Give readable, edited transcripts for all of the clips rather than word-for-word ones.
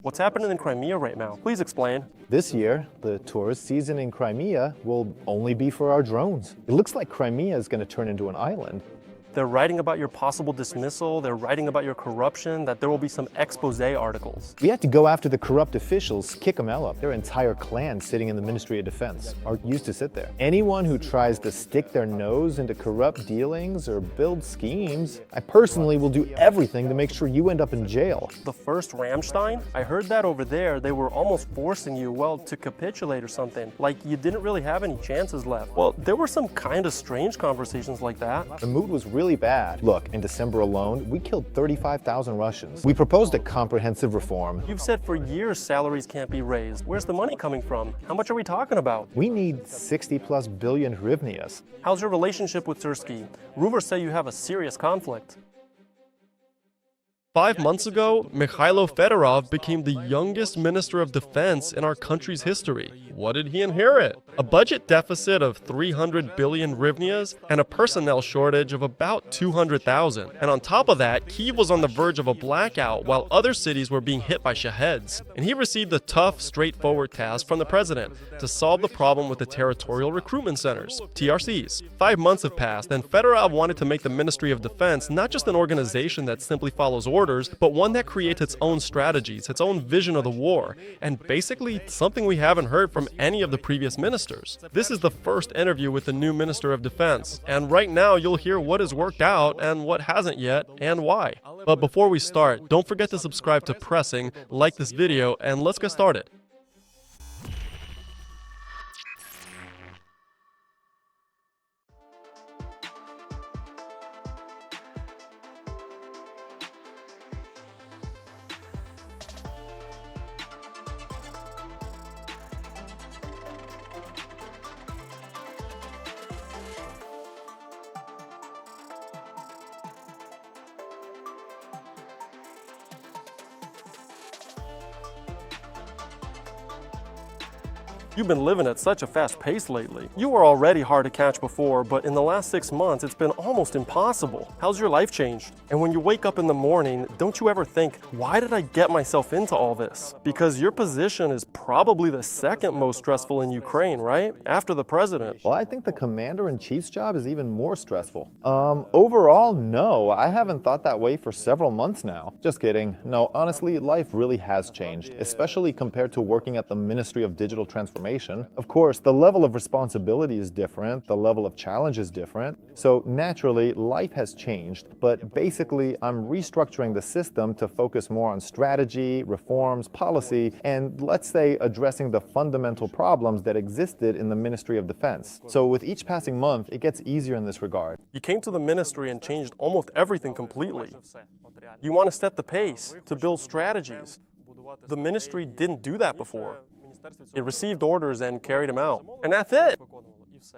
What's happening in Crimea right now? Please explain. This year, the tourist season in Crimea will only be for our drones. It looks like Crimea is going to turn into an island. They're writing about your possible dismissal, they're writing about your corruption, that there will be some expose articles. We had to go after the corrupt officials, kick them out. Their entire clan sitting in the Ministry of Defense are used to sit there. Anyone who tries to stick their nose into corrupt dealings or build schemes, I personally will do everything to make sure you end up in jail. The first Ramstein? I heard that over there they were almost forcing you, well, to capitulate or something. Like you didn't really have any chances left. Well, there were some kind of strange conversations like that. The mood was really bad. Look, in December alone, we killed 35,000 Russians. We proposed a comprehensive reform. You've said for years salaries can't be raised. Where's the money coming from? How much are we talking about? We need 60+ billion hryvnias. How's your relationship with Syrskyi? Rumors say you have a serious conflict. 5 months ago, Mykhailo Fedorov became the youngest Minister of Defense in our country's history. What did he inherit? A budget deficit of 300 billion hryvnias and a personnel shortage of about 200,000. And on top of that, Kyiv was on the verge of a blackout while other cities were being hit by Shaheds. And he received the tough, straightforward task from the president to solve the problem with the territorial recruitment centers, TRCs. 5 months have passed, and Fedorov wanted to make the Ministry of Defense not just an organization that simply follows orders, but one that creates its own strategies, its own vision of the war, and basically something we haven't heard from any of the previous ministers. This is the first interview with the new Minister of Defense, and right now you'll hear what has worked out and what hasn't yet, and why. But before we start, don't forget to subscribe to Pressing, like this video, and let's get started. You've been living at such a fast pace lately. You were already hard to catch before, but in the last 6 months, it's been almost impossible. How's your life changed? And when you wake up in the morning, don't you ever think, why did I get myself into all this? Because your position is probably the second most stressful in Ukraine, right? After the president. Well, I think the Commander-in-Chief's job is even more stressful. Overall, no. I haven't thought that way for several months now. Just kidding. No, honestly, life really has changed, especially compared to working at the Ministry of Digital Transformation. Of course, the level of responsibility is different, the level of challenge is different, so naturally, life has changed, but basically, I'm restructuring the system to focus more on strategy, reforms, policy, and let's say addressing the fundamental problems that existed in the Ministry of Defense. So with each passing month, it gets easier in this regard. You came to the ministry and changed almost everything completely. You want to set the pace, to build strategies. The ministry didn't do that before. It received orders and carried them out. And that's it.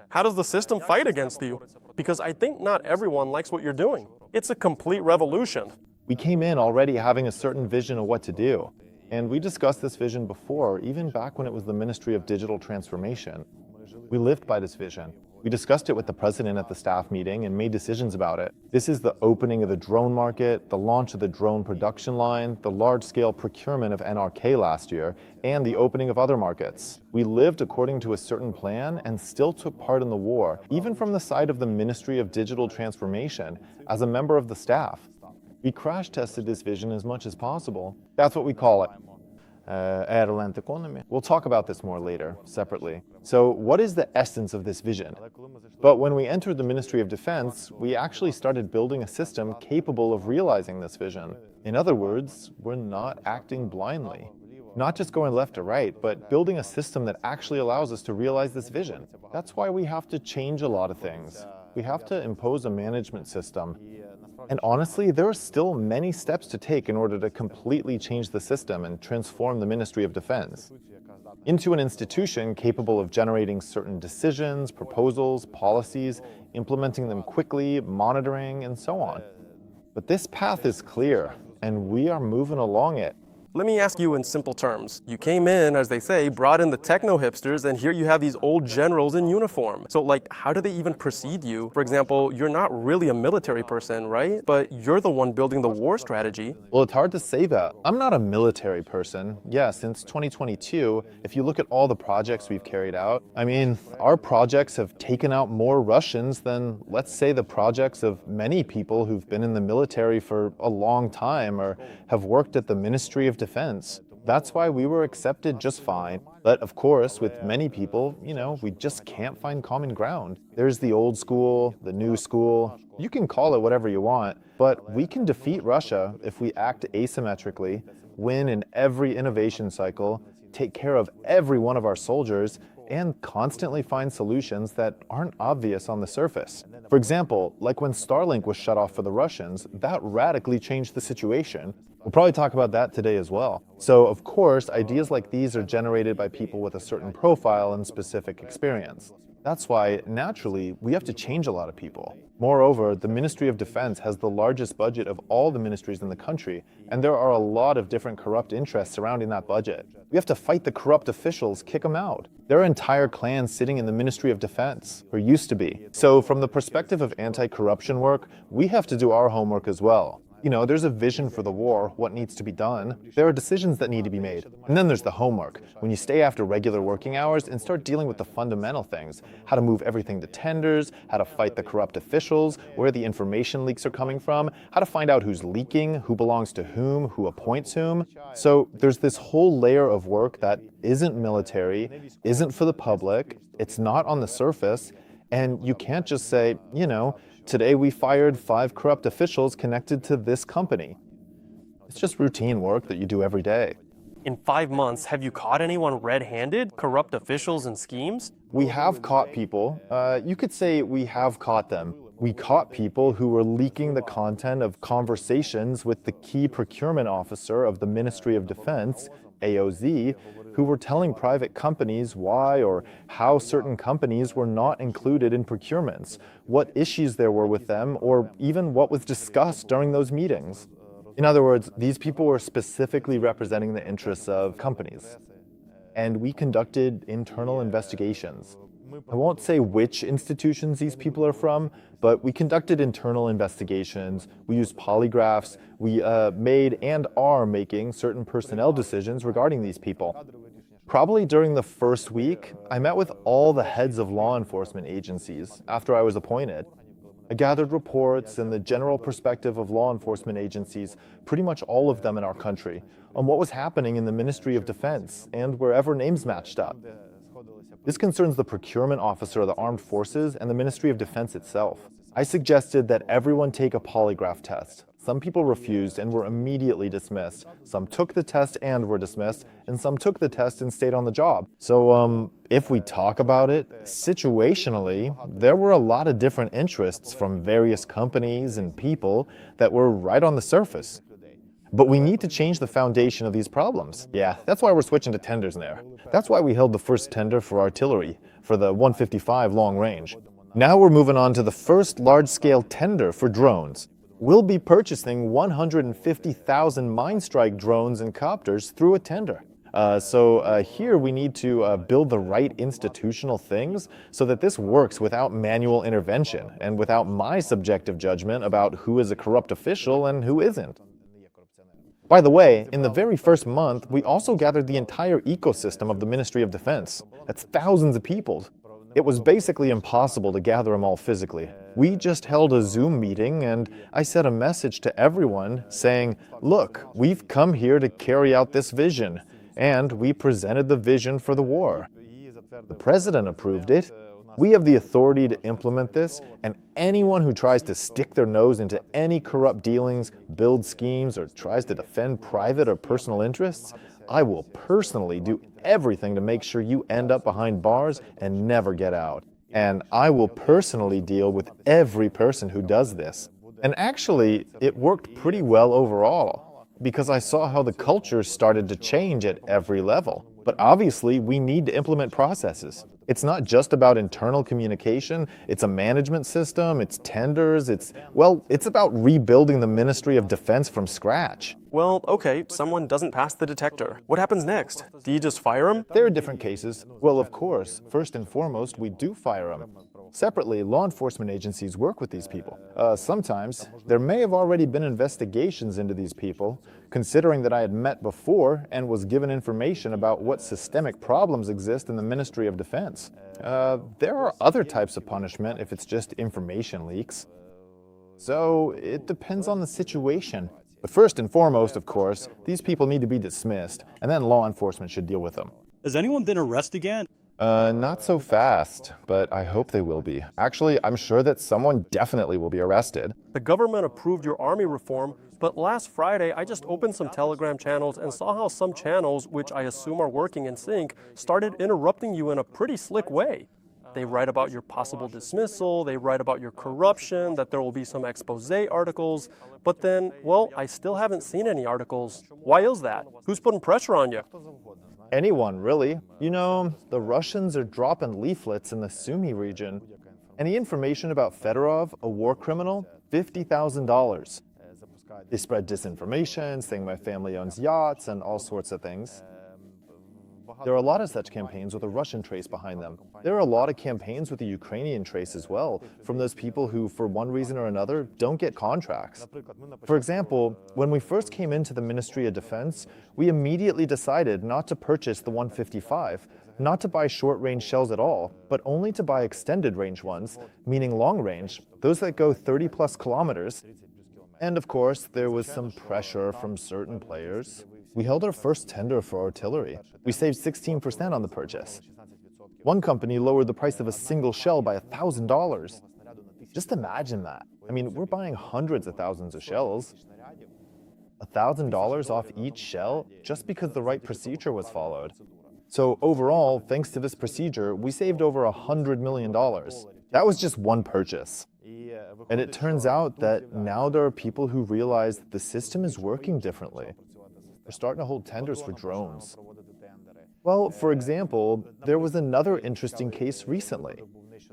How does the system fight against you? Because I think not everyone likes what you're doing. It's a complete revolution. We came in already having a certain vision of what to do. And we discussed this vision before, even back when it was the Ministry of Digital Transformation. We lived by this vision. We discussed it with the president at the staff meeting and made decisions about it. This is the opening of the drone market, the launch of the drone production line, the large-scale procurement of NRK last year, and the opening of other markets. We lived according to a certain plan and still took part in the war, even from the side of the Ministry of Digital Transformation, as a member of the staff. We crash-tested this vision as much as possible. That's what we call it. Airland economy. We'll talk about this more later, separately. So what is the essence of this vision? But when we entered the Ministry of Defense, we actually started building a system capable of realizing this vision. In other words, we're not acting blindly. Not just going left to right, but building a system that actually allows us to realize this vision. That's why we have to change a lot of things. We have to impose a management system. And honestly, there are still many steps to take in order to completely change the system and transform the Ministry of Defense into an institution capable of generating certain decisions, proposals, policies, implementing them quickly, monitoring, and so on. But this path is clear, and we are moving along it. Let me ask you in simple terms. You came in, as they say, brought in the techno-hipsters, and here you have these old generals in uniform. So, like, how do they even precede you? For example, you're not really a military person, right? But you're the one building the war strategy. Well, it's hard to say that. I'm not a military person. Yeah, since 2022, if you look at all the projects we've carried out, I mean, our projects have taken out more Russians than, let's say, the projects of many people who've been in the military for a long time or have worked at the Ministry of Defense. That's why we were accepted just fine. But of course, with many people, we just can't find common ground. There's the old school, the new school. You can call it whatever you want, but we can defeat Russia if we act asymmetrically, win in every innovation cycle, take care of every one of our soldiers, and constantly find solutions that aren't obvious on the surface. For example, like when Starlink was shut off for the Russians, that radically changed the situation. We'll probably talk about that today as well. So, of course, ideas like these are generated by people with a certain profile and specific experience. That's why, naturally, we have to change a lot of people. Moreover, the Ministry of Defense has the largest budget of all the ministries in the country, and there are a lot of different corrupt interests surrounding that budget. We have to fight the corrupt officials, kick them out. There are entire clans sitting in the Ministry of Defense, or used to be. So, from the perspective of anti-corruption work, we have to do our homework as well. There's a vision for the war, what needs to be done. There are decisions that need to be made. And then there's the homework, when you stay after regular working hours and start dealing with the fundamental things. How to move everything to tenders, how to fight the corrupt officials, where the information leaks are coming from, how to find out who's leaking, who belongs to whom, who appoints whom. So there's this whole layer of work that isn't military, isn't for the public, it's not on the surface, and you can't just say, today we fired 5 corrupt officials connected to this company. It's just routine work that you do every day. In 5 months, have you caught anyone red-handed, corrupt officials and schemes? We have caught people. You could say we have caught them. We caught people who were leaking the content of conversations with the key procurement officer of the Ministry of Defense, AOZ, who were telling private companies why or how certain companies were not included in procurements, what issues there were with them, or even what was discussed during those meetings. In other words, these people were specifically representing the interests of companies. And we conducted internal investigations. I won't say which institutions these people are from, but we conducted internal investigations, we used polygraphs, we made and are making certain personnel decisions regarding these people. Probably during the first week, I met with all the heads of law enforcement agencies after I was appointed. I gathered reports and the general perspective of law enforcement agencies, pretty much all of them in our country, on what was happening in the Ministry of Defense and wherever names matched up. This concerns the procurement officer of the armed forces and the Ministry of Defense itself. I suggested that everyone take a polygraph test. Some people refused and were immediately dismissed. Some took the test and were dismissed, and some took the test and stayed on the job. So, if we talk about it, situationally, there were a lot of different interests from various companies and people that were right on the surface. But we need to change the foundation of these problems. Yeah, that's why we're switching to tenders now. That's why we held the first tender for artillery, for the 155 long range. Now we're moving on to the first large-scale tender for drones. We'll be purchasing 150,000 mine strike drones and copters through a tender. Here we need to build the right institutional things so that this works without manual intervention and without my subjective judgment about who is a corrupt official and who isn't. By the way, in the very first month, we also gathered the entire ecosystem of the Ministry of Defense. That's thousands of people. It was basically impossible to gather them all physically. We just held a Zoom meeting and I sent a message to everyone saying, look, we've come here to carry out this vision, and we presented the vision for the war. The president approved it. We have the authority to implement this, and anyone who tries to stick their nose into any corrupt dealings, build schemes, or tries to defend private or personal interests, I will personally do everything to make sure you end up behind bars and never get out. And I will personally deal with every person who does this. And actually, it worked pretty well overall, because I saw how the culture started to change at every level. But obviously, we need to implement processes. It's not just about internal communication, it's a management system, it's tenders, it's about rebuilding the Ministry of Defense from scratch. Well, okay, someone doesn't pass the detector. What happens next? Do you just fire him? There are different cases. Well, of course, first and foremost, we do fire them. Separately, law enforcement agencies work with these people. Sometimes, there may have already been investigations into these people, considering that I had met before and was given information about what systemic problems exist in the Ministry of Defense. There are other types of punishment if it's just information leaks. So, it depends on the situation. But first and foremost, of course, these people need to be dismissed, and then law enforcement should deal with them. Has anyone been arrested yet? Not so fast, but I hope they will be. Actually, I'm sure that someone definitely will be arrested. The government approved your army reform, but last Friday I just opened some Telegram channels and saw how some channels, which I assume are working in sync, started interrupting you in a pretty slick way. They write about your possible dismissal, they write about your corruption, that there will be some expose articles, but then, well, I still haven't seen any articles. Why is that? Who's putting pressure on you? Anyone, really. You know, the Russians are dropping leaflets in the Sumy region. Any information about Fedorov, a war criminal? $50,000. They spread disinformation, saying my family owns yachts and all sorts of things. There are a lot of such campaigns with a Russian trace behind them. There are a lot of campaigns with a Ukrainian trace as well, from those people who, for one reason or another, don't get contracts. For example, when we first came into the Ministry of Defense, we immediately decided not to purchase the 155, not to buy short-range shells at all, but only to buy extended-range ones, meaning long-range, those that go 30-plus kilometers. And of course, there was some pressure from certain players. We held our first tender for artillery. We saved 16% on the purchase. One company lowered the price of a single shell by $1,000. Just imagine that. I mean, we're buying hundreds of thousands of shells. $1,000 off each shell just because the right procedure was followed. So overall, thanks to this procedure, we saved over $100 million. That was just one purchase. And it turns out that now there are people who realize that the system is working differently. They're starting to hold tenders for drones. Well, for example, there was another interesting case recently.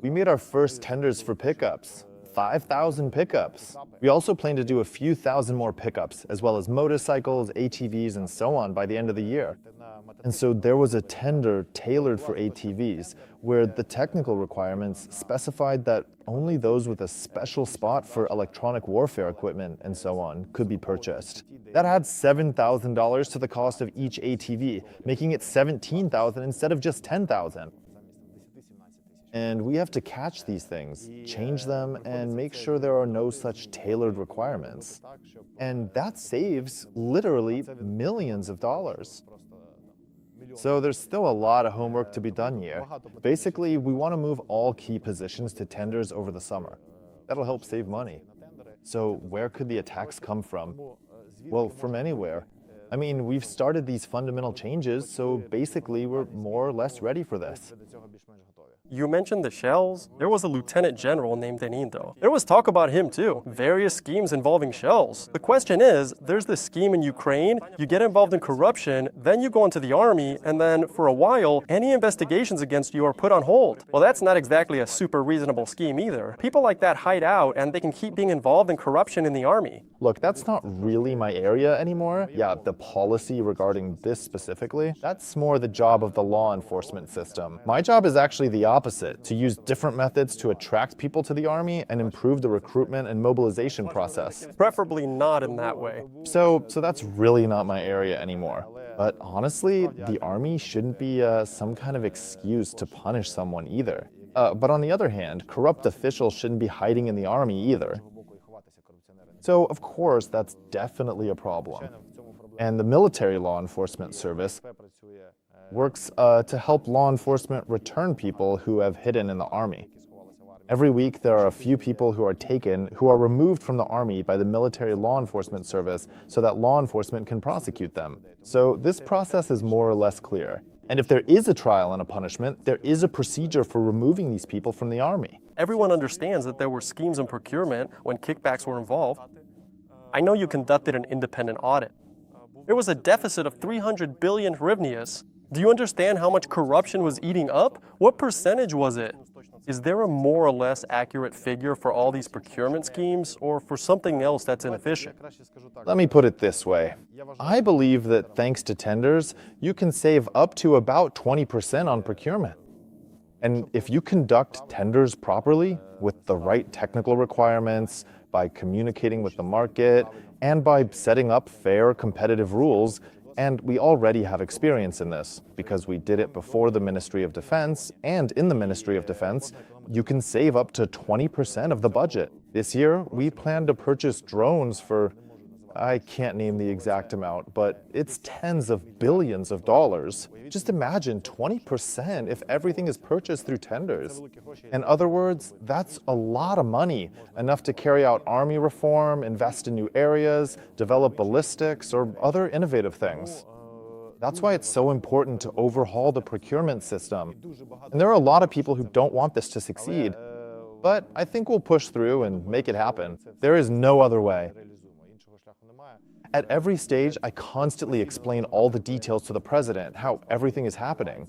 We made our first tenders for pickups, 5,000 pickups. We also plan to do a few thousand more pickups, as well as motorcycles, ATVs, and so on by the end of the year. And so there was a tender tailored for ATVs, where the technical requirements specified that only those with a special spot for electronic warfare equipment and so on could be purchased. That adds $7,000 to the cost of each ATV, making it $17,000 instead of just $10,000. And we have to catch these things, change them, and make sure there are no such tailored requirements. And that saves literally millions of dollars. So there's still a lot of homework to be done here. Basically, we want to move all key positions to tenders over the summer. That'll help save money. So where could the attacks come from? Well, from anywhere. I mean, we've started these fundamental changes, so basically we're more or less ready for this. You mentioned the shells. There was a lieutenant general named Denindo. There was talk about him too. Various schemes involving shells. The question is, there's this scheme in Ukraine, you get involved in corruption, then you go into the army, and then for a while, any investigations against you are put on hold. Well, that's not exactly a super reasonable scheme either. People like that hide out and they can keep being involved in corruption in the army. Look, that's not really my area anymore. Yeah, the policy regarding this specifically, that's more the job of the law enforcement system. My job is actually the opposite, to use different methods to attract people to the army and improve the recruitment and mobilization process. Preferably not in that way. So that's really not my area anymore. But honestly, the army shouldn't be some kind of excuse to punish someone either. But on the other hand, corrupt officials shouldn't be hiding in the army either. So of course, that's definitely a problem. And the military law enforcement service works to help law enforcement return people who have hidden in the army. Every week, there are a few people who are taken who are removed from the army by the military law enforcement service so that law enforcement can prosecute them. So this process is more or less clear. And if there is a trial and a punishment, there is a procedure for removing these people from the army. Everyone understands that there were schemes in procurement when kickbacks were involved. I know you conducted an independent audit. There was a deficit of 300 billion hryvnias. Do you understand how much corruption was eating up? What percentage was it? Is there a more or less accurate figure for all these procurement schemes, or for something else that's inefficient? Let me put it this way. I believe that thanks to tenders, you can save up to about 20% on procurement. And if you conduct tenders properly, with the right technical requirements, by communicating with the market, and by setting up fair, competitive rules, and we already have experience in this, because we did it before the Ministry of Defense and in the Ministry of Defense, you can save up to 20% of the budget. This year, we plan to purchase drones for, I can't name the exact amount, but it's tens of billions of dollars. Just imagine 20% if everything is purchased through tenders. In other words, that's a lot of money, enough to carry out army reform, invest in new areas, develop ballistics, or other innovative things. That's why it's so important to overhaul the procurement system. And there are a lot of people who don't want this to succeed. But I think we'll push through and make it happen. There is no other way. At every stage, I constantly explain all the details to the president, how everything is happening.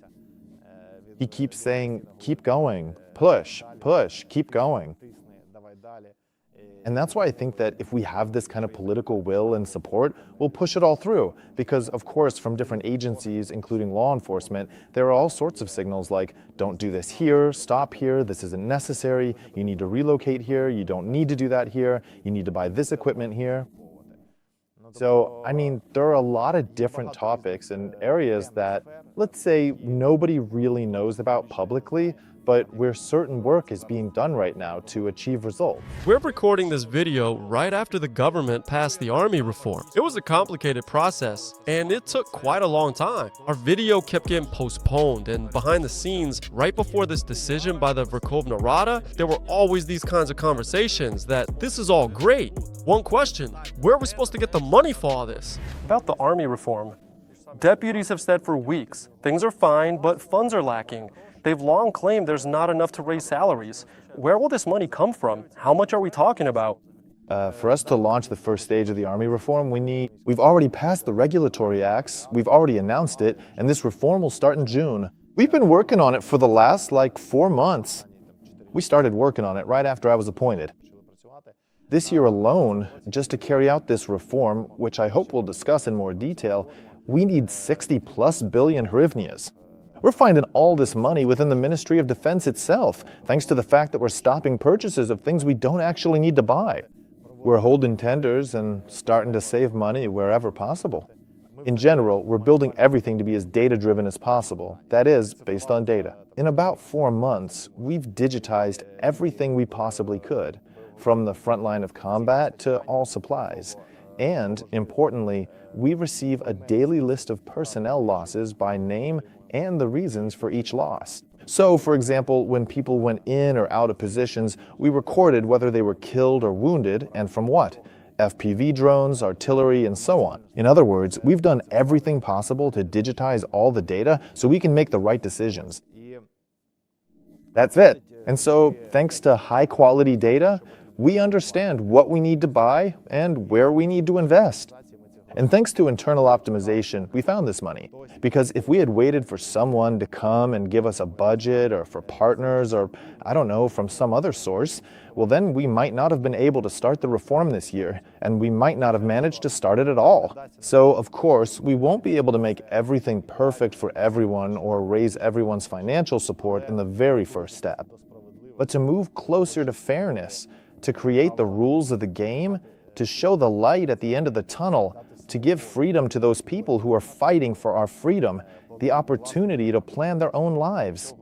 He keeps saying, keep going, push, push, keep going. And that's why I think that if we have this kind of political will and support, we'll push it all through. Because, of course, from different agencies, including law enforcement, there are all sorts of signals like, don't do this here, stop here, this isn't necessary, you need to relocate here, you don't need to do that here, you need to buy this equipment here. So, I mean, there are a lot of different topics and areas that, let's say, nobody really knows about publicly, but where certain work is being done right now to achieve results. We're recording this video right after the government passed the army reform. It was a complicated process, and it took quite a long time. Our video kept getting postponed, and behind the scenes, right before this decision by the Verkhovna Rada, there were always these kinds of conversations that this is all great. One question, where are we supposed to get the money for all this? About the army reform. Deputies have said for weeks, things are fine, but funds are lacking. They've long claimed there's not enough to raise salaries. Where will this money come from? How much are we talking about? For us to launch the first stage of the army reform, we've already passed the regulatory acts, we've already announced it, and this reform will start in June. We've been working on it for the last, 4 months. We started working on it right after I was appointed. This year alone, just to carry out this reform, which I hope we'll discuss in more detail, we need 60+ billion hryvnias. We're finding all this money within the Ministry of Defense itself, thanks to the fact that we're stopping purchases of things we don't actually need to buy. We're holding tenders and starting to save money wherever possible. In general, we're building everything to be as data-driven as possible, that is, based on data. In about 4 months, we've digitized everything we possibly could, from the front line of combat to all supplies. And, importantly, we receive a daily list of personnel losses by name and the reasons for each loss. So, for example, when people went in or out of positions, we recorded whether they were killed or wounded and from what. FPV drones, artillery, and so on. In other words, we've done everything possible to digitize all the data so we can make the right decisions. That's it. And so, thanks to high-quality data, we understand what we need to buy and where we need to invest. And thanks to internal optimization, we found this money. Because if we had waited for someone to come and give us a budget, or for partners, or I don't know, from some other source, well then we might not have been able to start the reform this year, and we might not have managed to start it at all. So, of course, we won't be able to make everything perfect for everyone or raise everyone's financial support in the very first step. But to move closer to fairness, to create the rules of the game, to show the light at the end of the tunnel, to give freedom to those people who are fighting for our freedom, the opportunity to plan their own lives.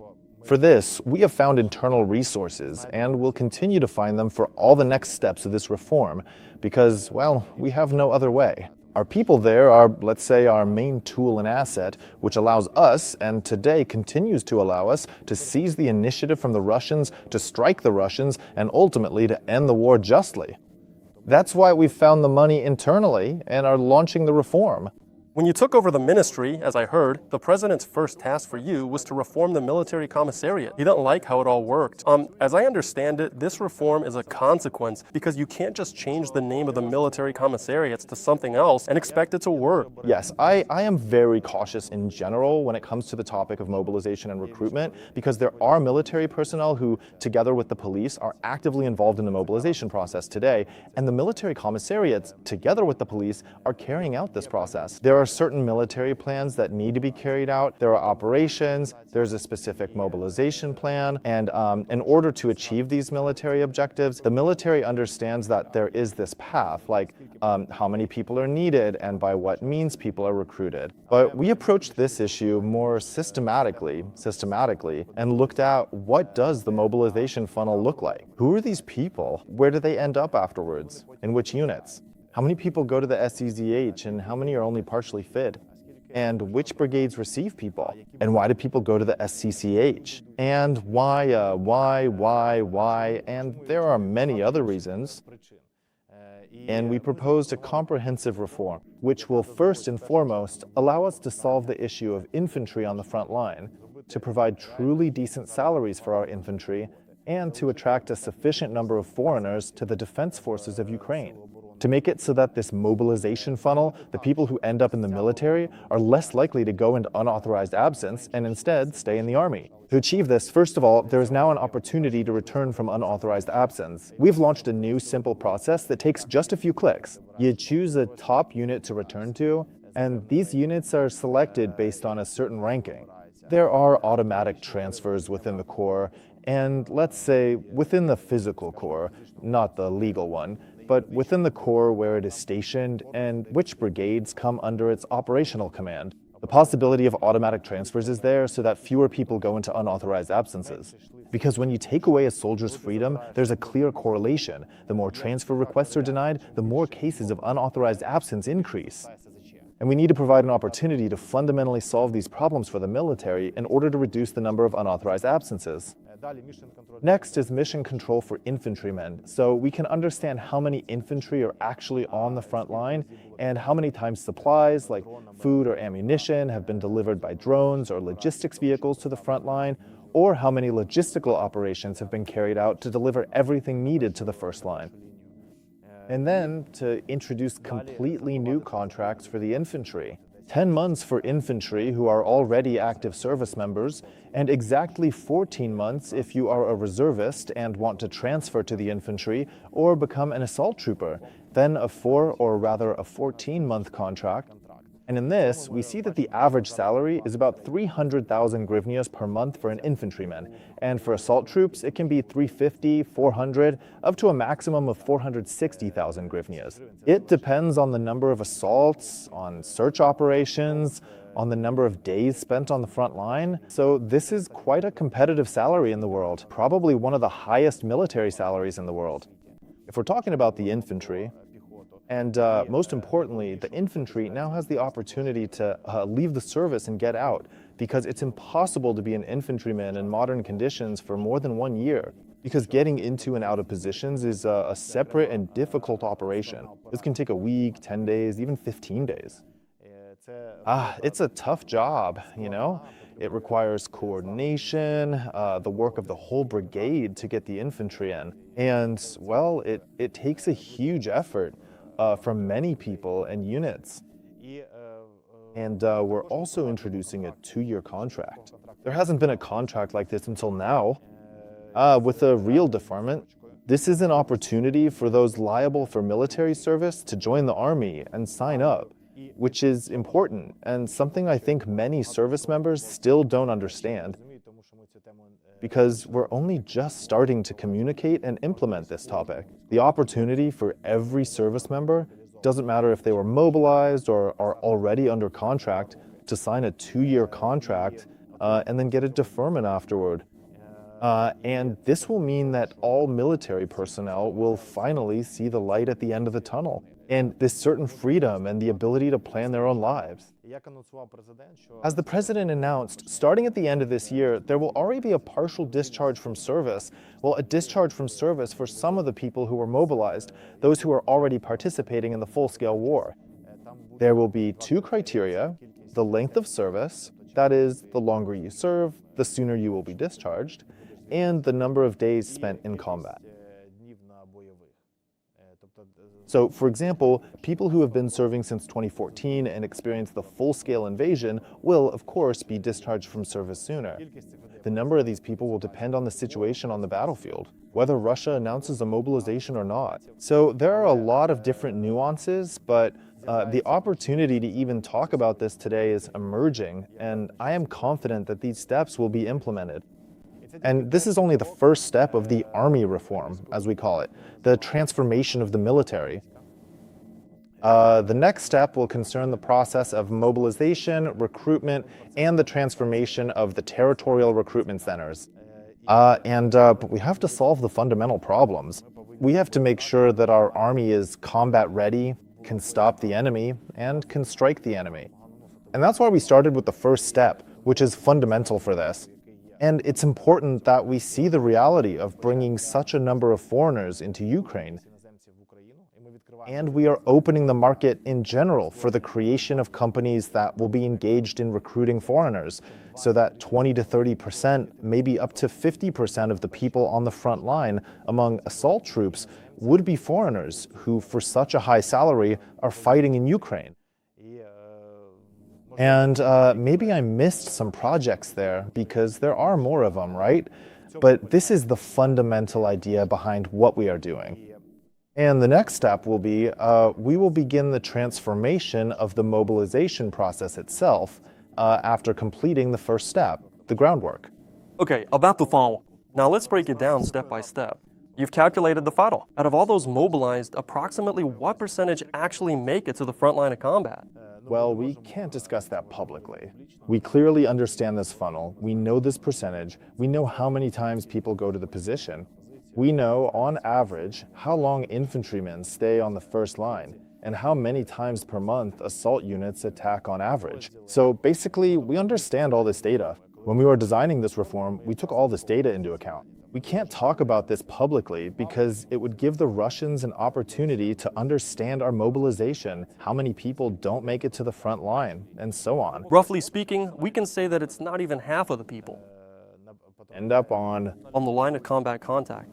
For this, we have found internal resources and will continue to find them for all the next steps of this reform because, well, we have no other way. Our people there are, let's say, our main tool and asset, which allows us, and today continues to allow us, to seize the initiative from the Russians, to strike the Russians, and ultimately to end the war justly. That's why we've found the money internally and are launching the reform. When you took over the ministry, as I heard, the president's first task for you was to reform the military commissariat. He didn't like how it all worked. As I understand it, this reform is a consequence because you can't just change the name of the military commissariats to something else and expect it to work. Yes, I am very cautious in general when it comes to the topic of mobilization and recruitment, because there are military personnel who, together with the police, are actively involved in the mobilization process today, and the military commissariats, together with the police, are carrying out this process. There are certain military plans that need to be carried out. There are operations, there's a specific mobilization plan, and in order to achieve these military objectives, the military understands that there is this path, like how many people are needed and by what means people are recruited. But we approached this issue more systematically, and looked at what does the mobilization funnel look like? Who are these people? Where do they end up afterwards? In which units? How many people go to the SCZH and how many are only partially fit? And which brigades receive people? And why do people go to the SCCH? And why, and there are many other reasons. And we proposed a comprehensive reform, which will first and foremost allow us to solve the issue of infantry on the front line, to provide truly decent salaries for our infantry, and to attract a sufficient number of foreigners to the defense forces of Ukraine. To make it so that this mobilization funnel, the people who end up in the military, are less likely to go into unauthorized absence and instead stay in the army. To achieve this, first of all, there is now an opportunity to return from unauthorized absence. We've launched a new simple process that takes just a few clicks. You choose a top unit to return to, and these units are selected based on a certain ranking. There are automatic transfers within the Corps, and let's say within the physical Corps, not the legal one, but within the Corps where it is stationed and which brigades come under its operational command. The possibility of automatic transfers is there so that fewer people go into unauthorized absences. Because when you take away a soldier's freedom, there's a clear correlation. The more transfer requests are denied, the more cases of unauthorized absence increase. And we need to provide an opportunity to fundamentally solve these problems for the military in order to reduce the number of unauthorized absences. Next is mission control for infantrymen, so we can understand how many infantry are actually on the front line and how many times supplies like food or ammunition have been delivered by drones or logistics vehicles to the front line, or how many logistical operations have been carried out to deliver everything needed to the first line. And then to introduce completely new contracts for the infantry. 10 months for infantry who are already active service members, and exactly 14 months if you are a reservist and want to transfer to the infantry or become an assault trooper, then a 14-month contract. And in this, we see that the average salary is about 300,000 hryvnias per month for an infantryman, and for assault troops, it can be 350, 400, up to a maximum of 460,000 hryvnias. It depends on the number of assaults, on search operations, on the number of days spent on the front line. So this is quite a competitive salary in the world, probably one of the highest military salaries in the world. If we're talking about the infantry, and most importantly, the infantry now has the opportunity to leave the service and get out, because it's impossible to be an infantryman in modern conditions for more than 1 year, because getting into and out of positions is a separate and difficult operation. This can take a week, 10 days, even 15 days. It's a tough job, you know? It requires coordination, the work of the whole brigade to get the infantry in. And, well, it takes a huge effort from many people and units. And we're also introducing a 2-year contract. There hasn't been a contract like this until now. With a real deferment, this is an opportunity for those liable for military service to join the army and sign up, which is important and something I think many service members still don't understand, because we're only just starting to communicate and implement this topic. The opportunity for every service member, doesn't matter if they were mobilized or are already under contract, to sign a 2-year contract and then get a deferment afterward. And this will mean that all military personnel will finally see the light at the end of the tunnel, and this certain freedom and the ability to plan their own lives. As the president announced, starting at the end of this year, there will already be a partial discharge from service, well, a discharge from service for some of the people who were mobilized, those who are already participating in the full-scale war. There will be two criteria: the length of service, that is, the longer you serve, the sooner you will be discharged, and the number of days spent in combat. So, for example, people who have been serving since 2014 and experienced the full-scale invasion will, of course, be discharged from service sooner. The number of these people will depend on the situation on the battlefield, whether Russia announces a mobilization or not. So there are a lot of different nuances, but the opportunity to even talk about this today is emerging, and I am confident that these steps will be implemented. And this is only the first step of the army reform, as we call it, the transformation of the military. The next step will concern the process of mobilization, recruitment, and the transformation of the territorial recruitment centers. But we have to solve the fundamental problems. We have to make sure that our army is combat ready, can stop the enemy, and can strike the enemy. And that's why we started with the first step, which is fundamental for this. And it's important that we see the reality of bringing such a number of foreigners into Ukraine. And we are opening the market in general for the creation of companies that will be engaged in recruiting foreigners, so that 20 to 30%, maybe up to 50% of the people on the front line among assault troops would be foreigners who, for such a high salary, are fighting in Ukraine. And maybe I missed some projects there, because there are more of them, right? But this is the fundamental idea behind what we are doing. And the next step will be, we will begin the transformation of the mobilization process itself after completing the first step, the groundwork. Okay, about the funnel. Now let's break it down step by step. You've calculated the funnel. Out of all those mobilized, approximately what percentage actually make it to the front line of combat? Well, we can't discuss that publicly. We clearly understand this funnel. We know this percentage. We know how many times people go to the position. We know, on average, how long infantrymen stay on the first line and how many times per month assault units attack on average. So basically, we understand all this data. When we were designing this reform, we took all this data into account. We can't talk about this publicly because it would give the Russians an opportunity to understand our mobilization, how many people don't make it to the front line, and so on. Roughly speaking, we can say that it's not even half of the people End up on the line of combat contact.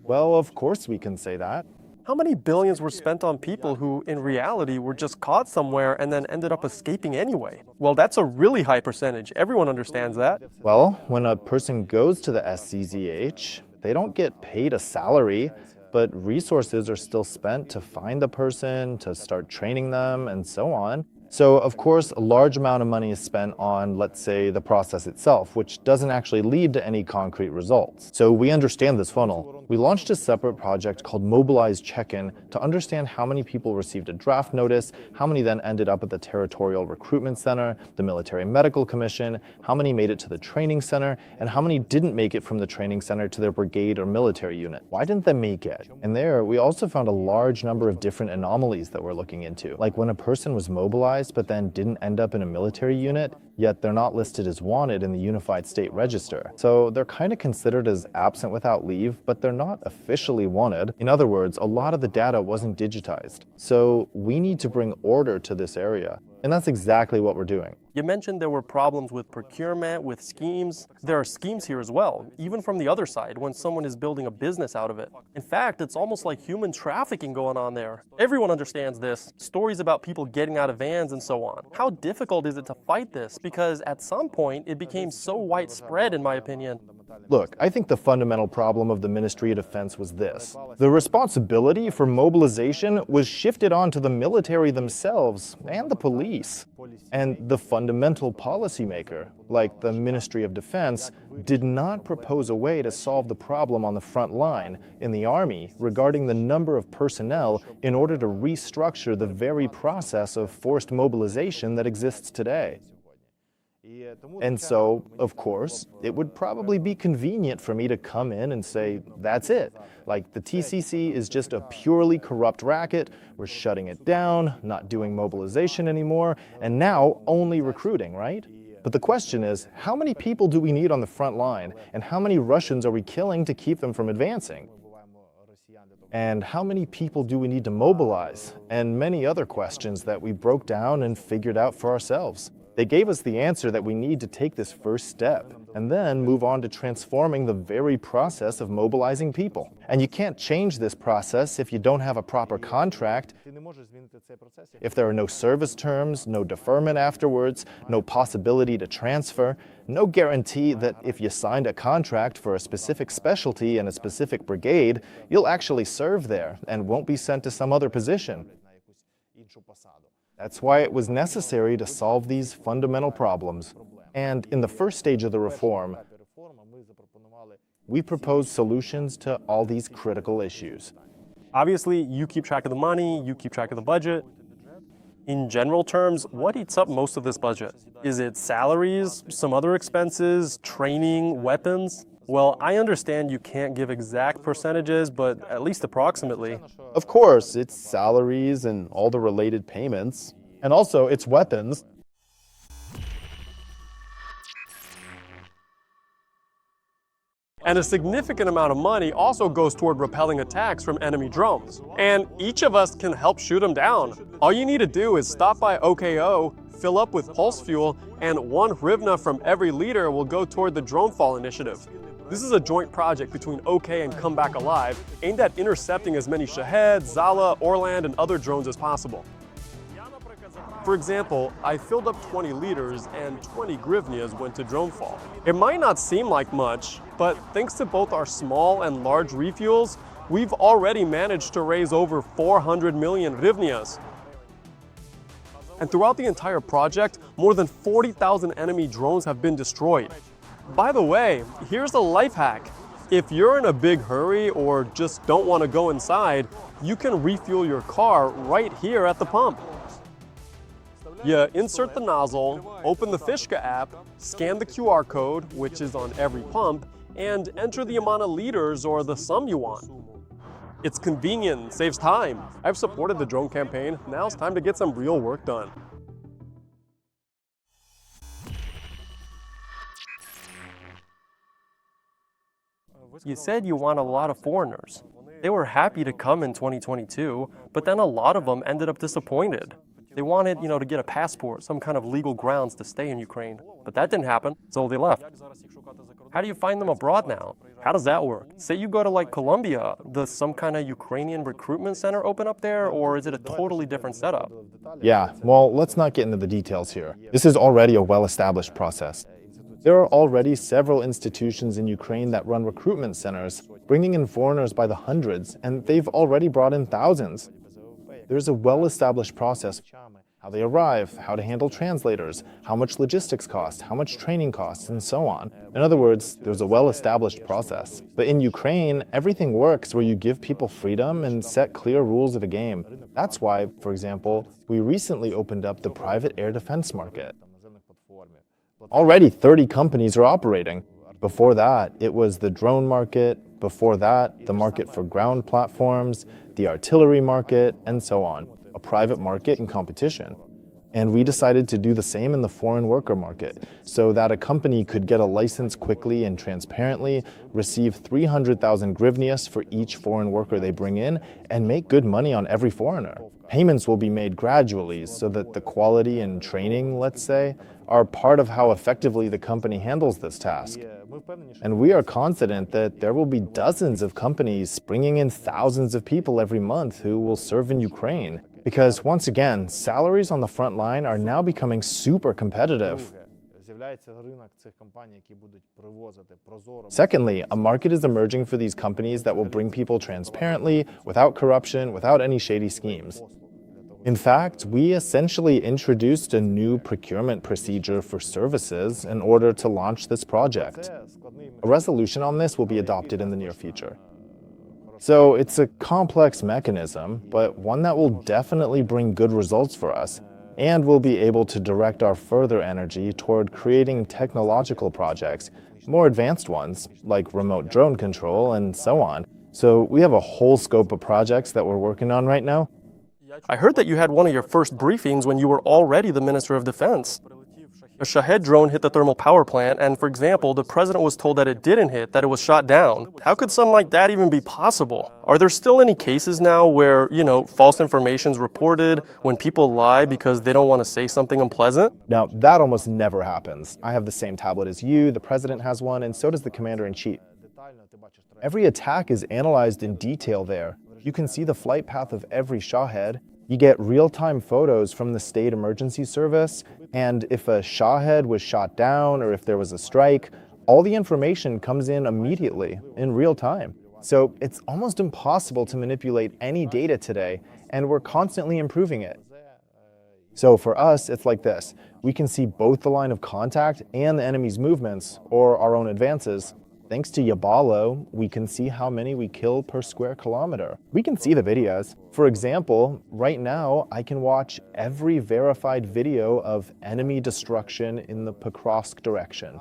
Well, of course we can say that. How many billions were spent on people who, in reality, were just caught somewhere and then ended up escaping anyway? Well, that's a really high percentage. Everyone understands that. Well, when a person goes to the SCZH, they don't get paid a salary, but resources are still spent to find the person, to start training them, and so on. So, of course, a large amount of money is spent on, let's say, the process itself, which doesn't actually lead to any concrete results. So we understand this funnel. We launched a separate project called Mobilized Check-in to understand how many people received a draft notice, how many then ended up at the Territorial Recruitment Center, the Military Medical Commission, how many made it to the training center, and how many didn't make it from the training center to their brigade or military unit. Why didn't they make it? And there, we also found a large number of different anomalies that we're looking into, like when a person was mobilized but then didn't end up in a military unit, yet they're not listed as wanted in the Unified State Register. So they're kind of considered as absent without leave, but they're not officially wanted. In other words, a lot of the data wasn't digitized. So we need to bring order to this area. And that's exactly what we're doing. You mentioned there were problems with procurement, with schemes. There are schemes here as well, even from the other side, when someone is building a business out of it. In fact, it's almost like human trafficking going on there. Everyone understands this. Stories about people getting out of vans and so on. How difficult is it to fight this? Because at some point, it became so widespread, in my opinion. Look, I think the fundamental problem of the Ministry of Defense was this. The responsibility for mobilization was shifted onto the military themselves and the police. And the fundamental policymaker, like the Ministry of Defense, did not propose a way to solve the problem on the front line in the army regarding the number of personnel in order to restructure the very process of forced mobilization that exists today. And so, of course, it would probably be convenient for me to come in and say, that's it. Like, the TCC is just a purely corrupt racket, we're shutting it down, not doing mobilization anymore, and now only recruiting, right? But the question is, how many people do we need on the front line, and how many Russians are we killing to keep them from advancing? And how many people do we need to mobilize? And many other questions that we broke down and figured out for ourselves. They gave us the answer that we need to take this first step and then move on to transforming the very process of mobilizing people. And you can't change this process if you don't have a proper contract, if there are no service terms, no deferment afterwards, no possibility to transfer, no guarantee that if you signed a contract for a specific specialty and a specific brigade, you'll actually serve there and won't be sent to some other position. That's why it was necessary to solve these fundamental problems. And in the first stage of the reform, we proposed solutions to all these critical issues. Obviously, you keep track of the money, you keep track of the budget. In general terms, what eats up most of this budget? Is it salaries, some other expenses, training, weapons? Well, I understand you can't give exact percentages, but at least approximately. Of course, it's salaries and all the related payments. And also, it's weapons. And a significant amount of money also goes toward repelling attacks from enemy drones. And each of us can help shoot them down. All you need to do is stop by OKKO, fill up with pulse fuel, and 1 hryvnia from every leader will go toward the Dronefall initiative. This is a joint project between OK and Come Back Alive, aimed at intercepting as many Shahed, Zala, Orland, and other drones as possible. For example, I filled up 20 liters and 20 hryvnias went to Dronefall. It might not seem like much, but thanks to both our small and large refuels, we've already managed to raise over 400 million hryvnias. And throughout the entire project, more than 40,000 enemy drones have been destroyed. By the way, here's a life hack. If you're in a big hurry or just don't want to go inside, you can refuel your car right here at the pump. You insert the nozzle, open the Fishka app, scan the QR code, which is on every pump, and enter the amount of liters or the sum you want. It's convenient, saves time. I've supported the drone campaign. Now it's time to get some real work done. You said you want a lot of foreigners. They were happy to come in 2022, but then a lot of them ended up disappointed. They wanted, to get a passport, some kind of legal grounds to stay in Ukraine. But that didn't happen, so they left. How do you find them abroad now? How does that work? Say you go to like Colombia, does some kind of Ukrainian recruitment center open up there, or is it a totally different setup? Yeah, well, let's not get into the details here. This is already a well-established process. There are already several institutions in Ukraine that run recruitment centers, bringing in foreigners by the hundreds, and they've already brought in thousands. There's a well-established process, how they arrive, how to handle translators, how much logistics cost, how much training costs, and so on. In other words, there's a well-established process. But in Ukraine, everything works where you give people freedom and set clear rules of the game. That's why, for example, we recently opened up the private air defense market. Already 30 companies are operating. Before that, it was the drone market. Before that, the market for ground platforms, the artillery market, and so on. A private market in competition. And we decided to do the same in the foreign worker market, so that a company could get a license quickly and transparently, receive 300,000 hryvnias for each foreign worker they bring in, and make good money on every foreigner. Payments will be made gradually so that the quality and training, let's say, are part of how effectively the company handles this task. And we are confident that there will be dozens of companies bringing in thousands of people every month who will serve in Ukraine. Because once again, salaries on the front line are now becoming super competitive. Secondly, a market is emerging for these companies that will bring people transparently, without corruption, without any shady schemes. In fact, we essentially introduced a new procurement procedure for services in order to launch this project. A resolution on this will be adopted in the near future. So it's a complex mechanism, but one that will definitely bring good results for us, and we'll be able to direct our further energy toward creating technological projects, more advanced ones, like remote drone control and so on. So we have a whole scope of projects that we're working on right now. I heard that you had one of your first briefings when you were already the Minister of Defense. A Shahed drone hit the thermal power plant, and for example, the president was told that it didn't hit, that it was shot down. How could something like that even be possible? Are there still any cases now where, false information is reported when people lie because they don't want to say something unpleasant? Now, that almost never happens. I have the same tablet as you, the president has one, and so does the Commander-in-Chief. Every attack is analyzed in detail there. You can see the flight path of every Shahed. You get real-time photos from the State Emergency Service, and if a Shahed was shot down or if there was a strike, all the information comes in immediately, in real time. So it's almost impossible to manipulate any data today, and we're constantly improving it. So for us, it's like this. We can see both the line of contact and the enemy's movements, or our own advances. Thanks to Yabalo, we can see how many we kill per square kilometer. We can see the videos. For example, right now, I can watch every verified video of enemy destruction in the Pokrovsk direction.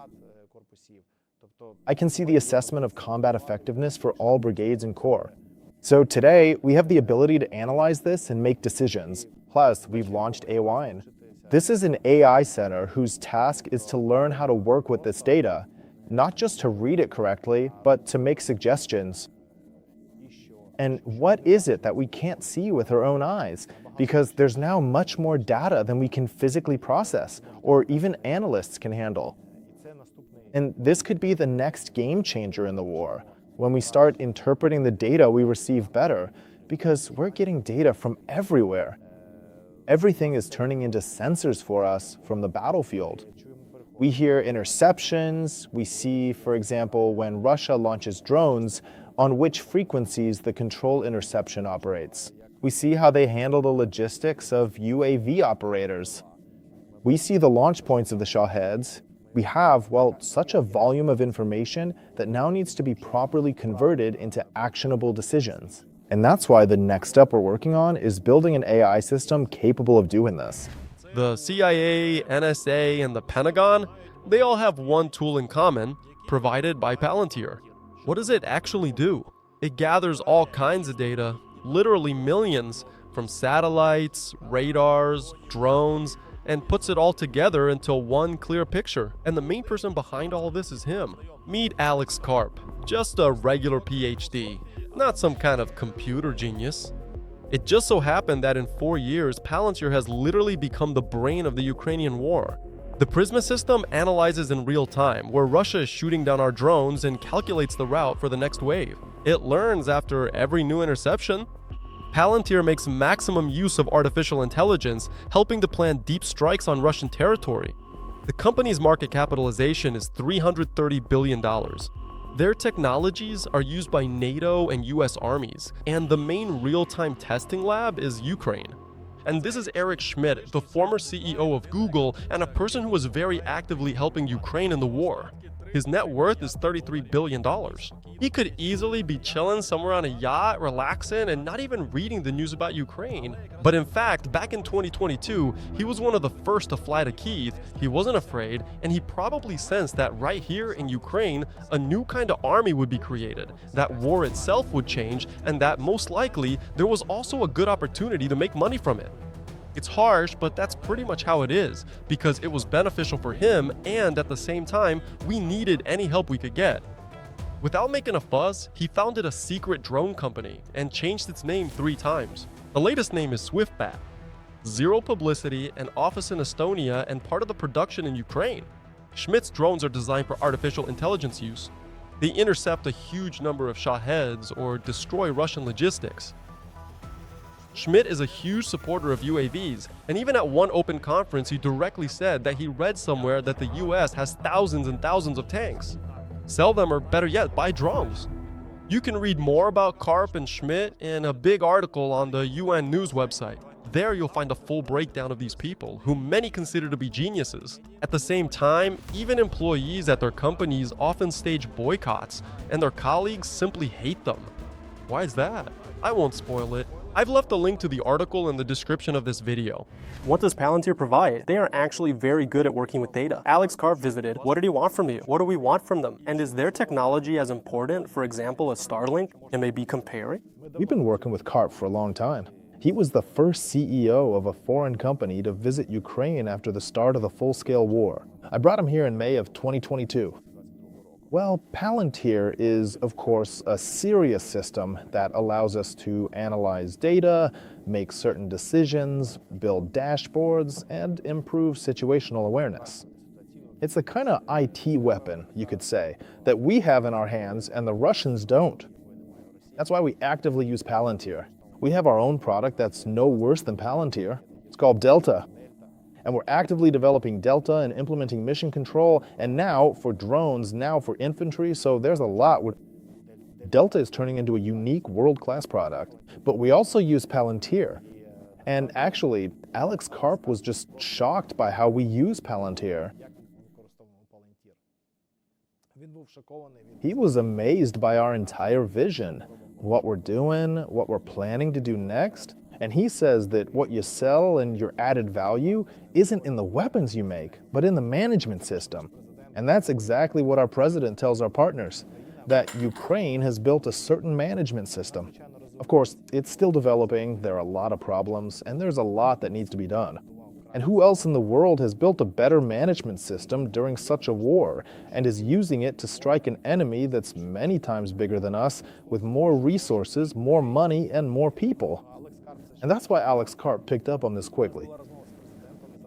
I can see the assessment of combat effectiveness for all brigades and corps. So today, we have the ability to analyze this and make decisions. Plus, we've launched A-Wine. This is an AI center whose task is to learn how to work with this data, not just to read it correctly, but to make suggestions. And what is it that we can't see with our own eyes? Because there's now much more data than we can physically process, or even analysts can handle. And this could be the next game changer in the war, when we start interpreting the data we receive better, because we're getting data from everywhere. Everything is turning into sensors for us from the battlefield. We hear interceptions. We see, for example, when Russia launches drones, on which frequencies the control interception operates. We see how they handle the logistics of UAV operators. We see the launch points of the Shaheds. We have, such a volume of information that now needs to be properly converted into actionable decisions. And that's why the next step we're working on is building an AI system capable of doing this. The CIA, NSA, and the Pentagon, they all have one tool in common, provided by Palantir. What does it actually do? It gathers all kinds of data, literally millions, from satellites, radars, drones, and puts it all together into one clear picture. And the main person behind all this is him. Meet Alex Karp, just a regular PhD, not some kind of computer genius. It just so happened that in 4 years, Palantir has literally become the brain of the Ukrainian war. The Prisma system analyzes in real time where Russia is shooting down our drones and calculates the route for the next wave. It learns after every new interception. Palantir makes maximum use of artificial intelligence, helping to plan deep strikes on Russian territory. The company's market capitalization is $330 billion. Their technologies are used by NATO and US armies, and the main real-time testing lab is Ukraine. And this is Eric Schmidt, the former CEO of Google and a person who was very actively helping Ukraine in the war. His net worth is $33 billion. He could easily be chilling somewhere on a yacht, relaxing, and not even reading the news about Ukraine. But in fact, back in 2022, he was one of the first to fly to Kyiv. He wasn't afraid, and he probably sensed that right here in Ukraine, a new kind of army would be created, that war itself would change, and that most likely, there was also a good opportunity to make money from it. It's harsh, but that's pretty much how it is, because it was beneficial for him, and at the same time, we needed any help we could get. Without making a fuss, he founded a secret drone company and changed its name 3 times. The latest name is Swiftbat. Zero publicity, an office in Estonia, and part of the production in Ukraine. Schmidt's drones are designed for artificial intelligence use. They intercept a huge number of Shaheds or destroy Russian logistics. Schmidt is a huge supporter of UAVs, and even at one open conference, he directly said that he read somewhere that the US has thousands and thousands of tanks. Sell them, or better yet, buy drones. You can read more about Karp and Schmidt in a big article on the UN News website. There you'll find a full breakdown of these people, whom many consider to be geniuses. At the same time, even employees at their companies often stage boycotts, and their colleagues simply hate them. Why is that? I won't spoil it. I've left a link to the article in the description of this video. What does Palantir provide? They are actually very good at working with data. Alex Karp visited. What did he want from you? What do we want from them? And is their technology as important, for example, as Starlink? And maybe comparing? We've been working with Karp for a long time. He was the first CEO of a foreign company to visit Ukraine after the start of the full-scale war. I brought him here in May of 2022. Well, Palantir is, of course, a serious system that allows us to analyze data, make certain decisions, build dashboards, and improve situational awareness. It's a kind of IT weapon, you could say, that we have in our hands and the Russians don't. That's why we actively use Palantir. We have our own product that's no worse than Palantir. It's called Delta. And we're actively developing Delta and implementing mission control, and now for drones, now for infantry, so there's a lot. Delta is turning into a unique world-class product, but we also use Palantir. And actually, Alex Karp was just shocked by how we use Palantir. He was amazed by our entire vision, what we're doing, what we're planning to do next. And he says that what you sell and your added value isn't in the weapons you make, but in the management system. And that's exactly what our president tells our partners, that Ukraine has built a certain management system. Of course, it's still developing, there are a lot of problems, and there's a lot that needs to be done. And who else in the world has built a better management system during such a war and is using it to strike an enemy that's many times bigger than us with more resources, more money, and more people? And that's why Alex Karp picked up on this quickly.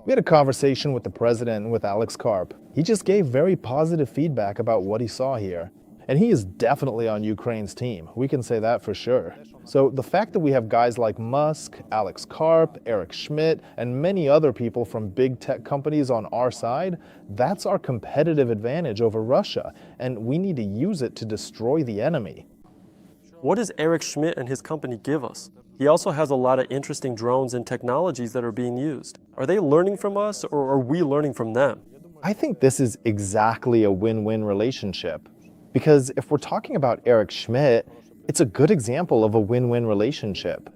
We had a conversation with the president and with Alex Karp. He just gave very positive feedback about what he saw here. And he is definitely on Ukraine's team. We can say that for sure. So the fact that we have guys like Musk, Alex Karp, Eric Schmidt, and many other people from big tech companies on our side, that's our competitive advantage over Russia. And we need to use it to destroy the enemy. What does Eric Schmidt and his company give us? He also has a lot of interesting drones and technologies that are being used. Are they learning from us, or are we learning from them? I think this is exactly a win-win relationship. Because if we're talking about Eric Schmidt, it's a good example of a win-win relationship.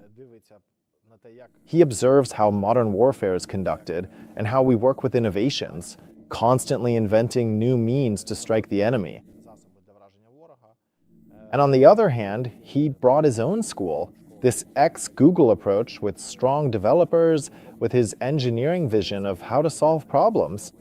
He observes how modern warfare is conducted and how we work with innovations, constantly inventing new means to strike the enemy. And on the other hand, he brought his own school, this ex-Google approach with strong developers, with his engineering vision of how to solve problems.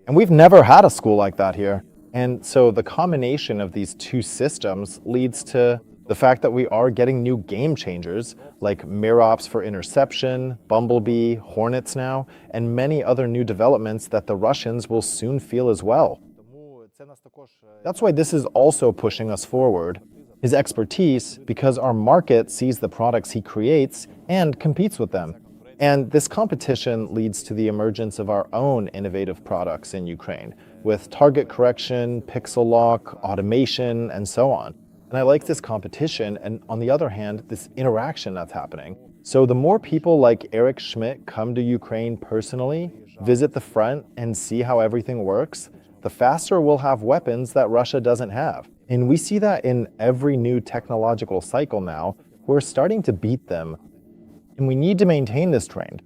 And we've never had a school like that here. And so the combination of these two systems leads to the fact that we are getting new game changers like Mirops for interception, Bumblebee, Hornets now, and many other new developments that the Russians will soon feel as well. That's why this is also pushing us forward. His expertise, because our market sees the products he creates and competes with them. And this competition leads to the emergence of our own innovative products in Ukraine, with target correction, pixel lock, automation, and so on. And I like this competition, and on the other hand, this interaction that's happening. So the more people like Eric Schmidt come to Ukraine personally, visit the front, and see how everything works, the faster we'll have weapons that Russia doesn't have. And we see that in every new technological cycle now. We're starting to beat them. And we need to maintain this trend.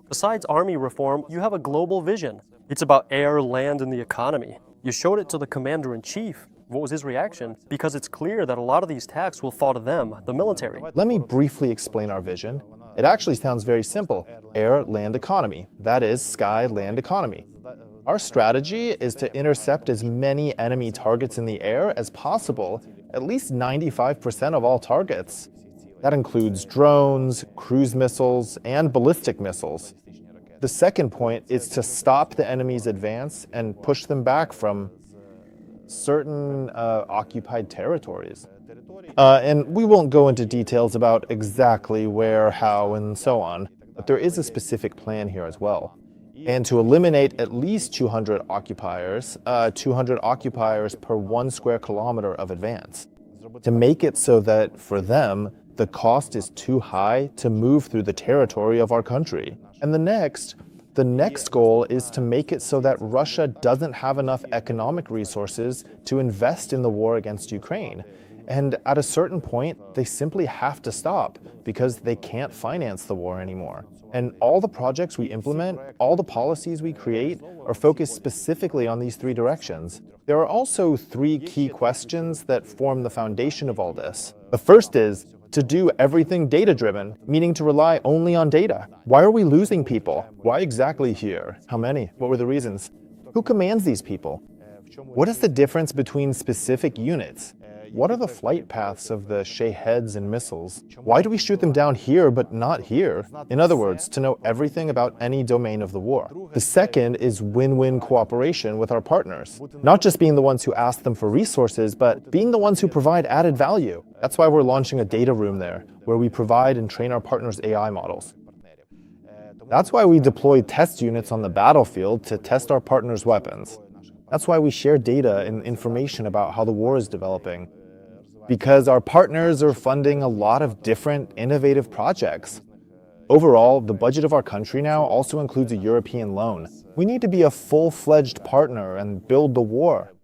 Besides army reform, you have a global vision. It's about air, land, and the economy. You showed it to the Commander-in-Chief. What was his reaction? Because it's clear that a lot of these tasks will fall to them, the military. Let me briefly explain our vision. It actually sounds very simple. Air, land, economy. That is sky, land, economy. Our strategy is to intercept as many enemy targets in the air as possible, at least 95% of all targets. That includes drones, cruise missiles, and ballistic missiles. The second point is to stop the enemy's advance and push them back from certain occupied territories. And we won't go into details about exactly where, how, and so on, but there is a specific plan here as well. And to eliminate at least 200 occupiers per 1 square kilometer of advance. To make it so that, for them, the cost is too high to move through the territory of our country. And the next goal is to make it so that Russia doesn't have enough economic resources to invest in the war against Ukraine. And at a certain point, they simply have to stop because they can't finance the war anymore. And all the projects we implement, all the policies we create are focused specifically on these 3 directions. There are also 3 key questions that form the foundation of all this. The first is, To do everything data-driven, meaning to rely only on data. Why are we losing people? Why exactly here? How many? What were the reasons? Who commands these people? What is the difference between specific units? What are the flight paths of the Shaheds and missiles? Why do we shoot them down here but not here? In other words, to know everything about any domain of the war. The second is win-win cooperation with our partners. Not just being the ones who ask them for resources, but being the ones who provide added value. That's why we're launching a data room there, where we provide and train our partners' AI models. That's why we deploy test units on the battlefield to test our partners' weapons. That's why we share data and information about how the war is developing. Because our partners are funding a lot of different innovative projects. Overall, the budget of our country now also includes a European loan. We need to be a full-fledged partner and build the war.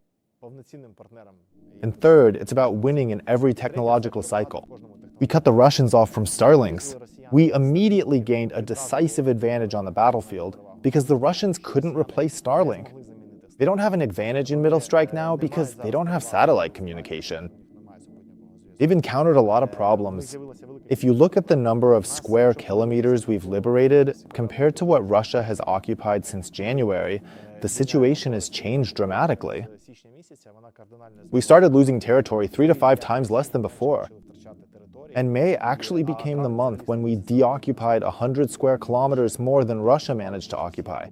And third, it's about winning in every technological cycle. We cut the Russians off from Starlinks. We immediately gained a decisive advantage on the battlefield because the Russians couldn't replace Starlink. They don't have an advantage in Middle Strike now because they don't have satellite communication. They've encountered a lot of problems. If you look at the number of square kilometers we've liberated compared to what Russia has occupied since January, the situation has changed dramatically. We started losing territory 3 to 5 times less than before. And May actually became the month when we deoccupied 100 square kilometers more than Russia managed to occupy.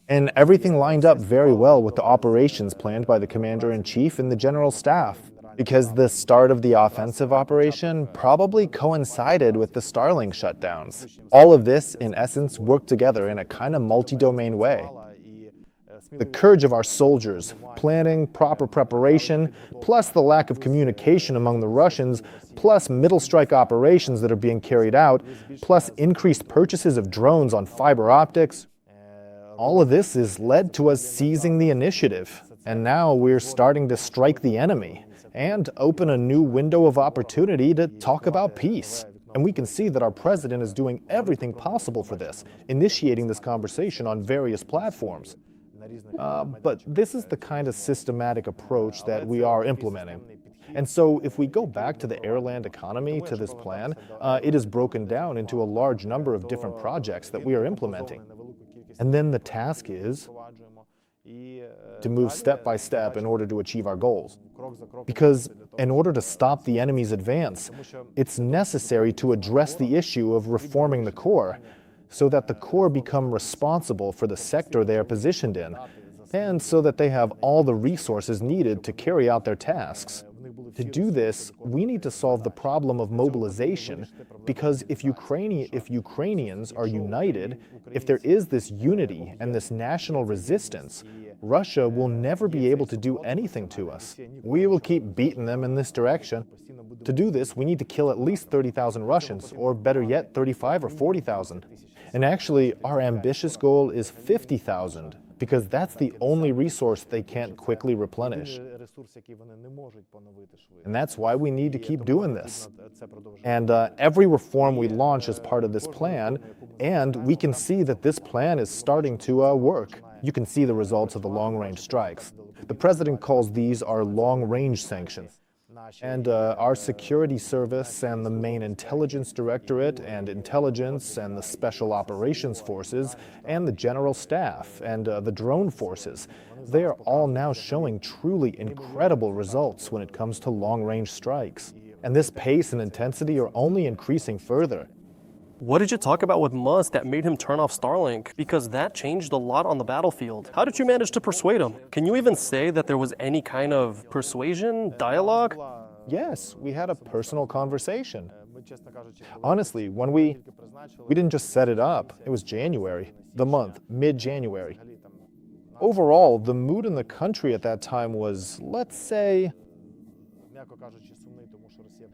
And everything lined up very well with the operations planned by the Commander-in-Chief and the General Staff, because the start of the offensive operation probably coincided with the Starlink shutdowns. All of this, in essence, worked together in a kind of multi-domain way. The courage of our soldiers, planning, proper preparation, plus the lack of communication among the Russians, plus middle strike operations that are being carried out, plus increased purchases of drones on fiber optics. All of this has led to us seizing the initiative, and now we're starting to strike the enemy and open a new window of opportunity to talk about peace. And we can see that our president is doing everything possible for this, initiating this conversation on various platforms. But this is the kind of systematic approach that we are implementing. And so if we go back to the airland economy, to this plan, it is broken down into a large number of different projects that we are implementing. And then the task is to move step by step in order to achieve our goals. Because in order to stop the enemy's advance, it's necessary to address the issue of reforming the core, so that the core become responsible for the sector they are positioned in, and so that they have all the resources needed to carry out their tasks. To do this, we need to solve the problem of mobilization, because if Ukrainians are united, if there is this unity and this national resistance, Russia will never be able to do anything to us. We will keep beating them in this direction. To do this, we need to kill at least 30,000 Russians, or better yet, 35 or 40,000. And actually, our ambitious goal is 50,000, because that's the only resource they can't quickly replenish. And that's why we need to keep doing this. And every reform we launch is part of this plan, and we can see that this plan is starting to work. You can see the results of the long-range strikes. The president calls these our long-range sanctions. And our security service and the main intelligence directorate and intelligence and the special operations forces and the general staff and the drone forces, they are all now showing truly incredible results when it comes to long-range strikes. And this pace and intensity are only increasing further. What did you talk about with Musk that made him turn off Starlink? Because that changed a lot on the battlefield. How did you manage to persuade him? Can you even say that there was any kind of persuasion, dialogue? Yes, we had a personal conversation. Honestly, when we didn't just set it up, it was January, the month, mid-January. Overall, the mood in the country at that time was, let's say,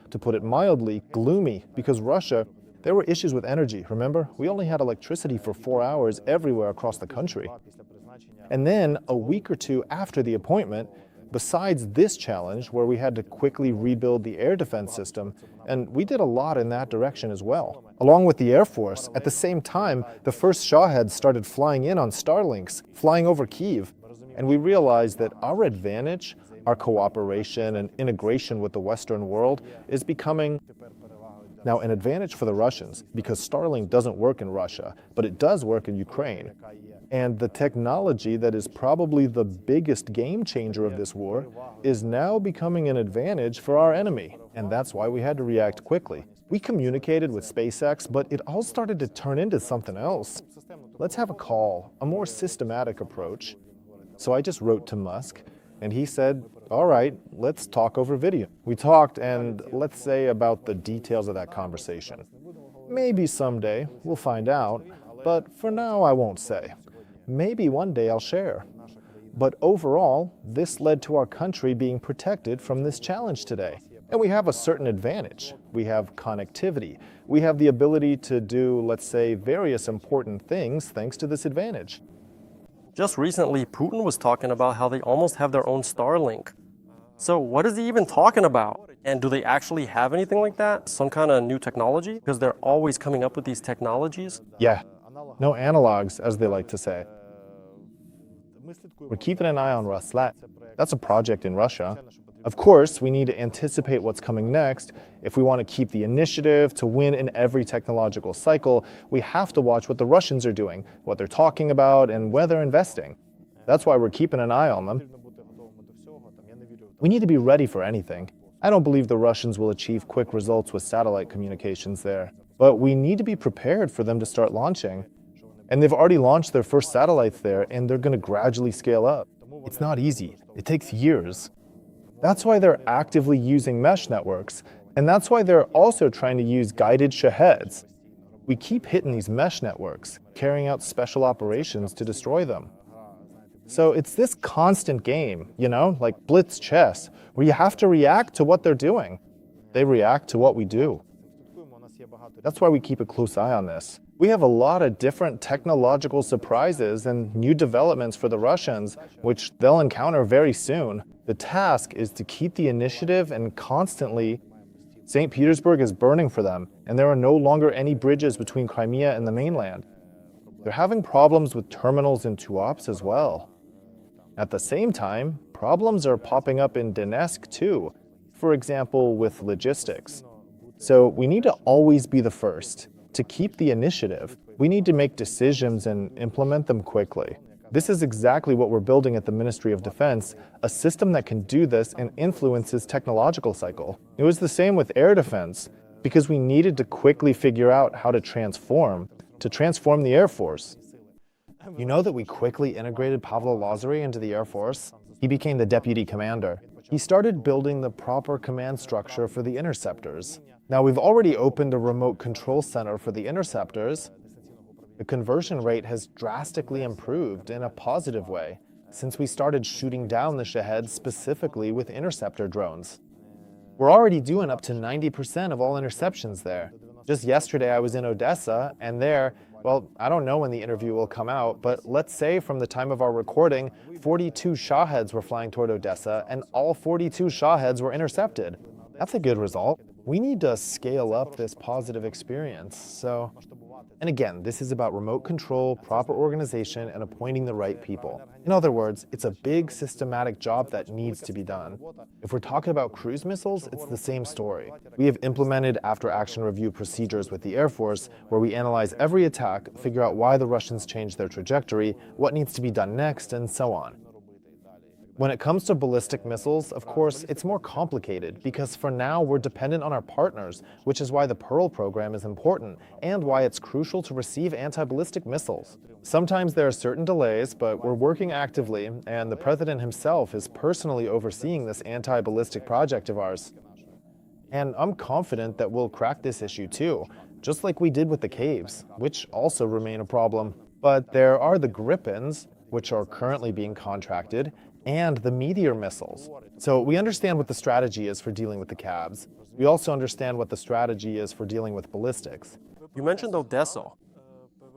to put it mildly, gloomy, because Russia, there were issues with energy, remember? We only had electricity for 4 hours everywhere across the country. And then, a week or two after the appointment, besides this challenge, where we had to quickly rebuild the air defense system, and we did a lot in that direction as well. Along with the Air Force, at the same time, the first Shahed started flying in on Starlinks, flying over Kyiv. And we realized that our advantage, our cooperation and integration with the Western world is becoming Now, an advantage for the Russians, because Starlink doesn't work in Russia, but it does work in Ukraine. And the technology that is probably the biggest game changer of this war is now becoming an advantage for our enemy. And that's why we had to react quickly. We communicated with SpaceX, but it all started to turn into something else. Let's have a call, a more systematic approach. So I just wrote to Musk, and he said, all right, let's talk over video. We talked, and let's say about the details of that conversation. Maybe someday we'll find out, but for now I won't say. Maybe one day I'll share. But overall, this led to our country being protected from this challenge today. And we have a certain advantage. We have connectivity. We have the ability to do, let's say, various important things thanks to this advantage. Just recently, Putin was talking about how they almost have their own Starlink. So what is he even talking about? And do they actually have anything like that? Some kind of new technology? Because they're always coming up with these technologies. Yeah, no analogs, as they like to say. We're keeping an eye on Roslat. That's a project in Russia. Of course, we need to anticipate what's coming next. If we want to keep the initiative to win in every technological cycle, we have to watch what the Russians are doing, what they're talking about, and where they're investing. That's why we're keeping an eye on them. We need to be ready for anything. I don't believe the Russians will achieve quick results with satellite communications there, but we need to be prepared for them to start launching. And they've already launched their first satellites there, and they're going to gradually scale up. It's not easy. It takes years. That's why they're actively using mesh networks, and that's why they're also trying to use guided Shaheds. We keep hitting these mesh networks, carrying out special operations to destroy them. So it's this constant game, like blitz chess, where you have to react to what they're doing. They react to what we do. That's why we keep a close eye on this. We have a lot of different technological surprises and new developments for the Russians, which they'll encounter very soon. The task is to keep the initiative and constantly. St. Petersburg is burning for them, and there are no longer any bridges between Crimea and the mainland. They're having problems with terminals in Tuops as well. At the same time, problems are popping up in Donetsk too, for example, with logistics. So we need to always be the first. To keep the initiative, we need to make decisions and implement them quickly. This is exactly what we're building at the Ministry of Defense, a system that can do this and influences technological cycle. It was the same with air defense, because we needed to quickly figure out how to transform the Air Force. You know that we quickly integrated Pavlo Lazary into the Air Force? He became the deputy commander. He started building the proper command structure for the interceptors. Now, we've already opened a remote control center for the interceptors. The conversion rate has drastically improved in a positive way since we started shooting down the Shahed specifically with interceptor drones. We're already doing up to 90% of all interceptions there. Just yesterday I was in Odessa, and there, well, I don't know when the interview will come out, but let's say from the time of our recording, 42 Shaheds were flying toward Odessa, and all 42 Shaheds were intercepted. That's a good result. We need to scale up this positive experience. And again, this is about remote control, proper organization, and appointing the right people. In other words, it's a big systematic job that needs to be done. If we're talking about cruise missiles, it's the same story. We have implemented after-action review procedures with the Air Force, where we analyze every attack, figure out why the Russians changed their trajectory, what needs to be done next, and so on. When it comes to ballistic missiles, of course, it's more complicated because for now we're dependent on our partners, which is why the Pearl program is important and why it's crucial to receive anti-ballistic missiles. Sometimes there are certain delays, but we're working actively, and the President himself is personally overseeing this anti-ballistic project of ours. And I'm confident that we'll crack this issue too, just like we did with the caves, which also remain a problem. But there are the Gripens, which are currently being contracted, and the Meteor missiles. So we understand what the strategy is for dealing with the cabs. We also understand what the strategy is for dealing with ballistics. You mentioned Odessa.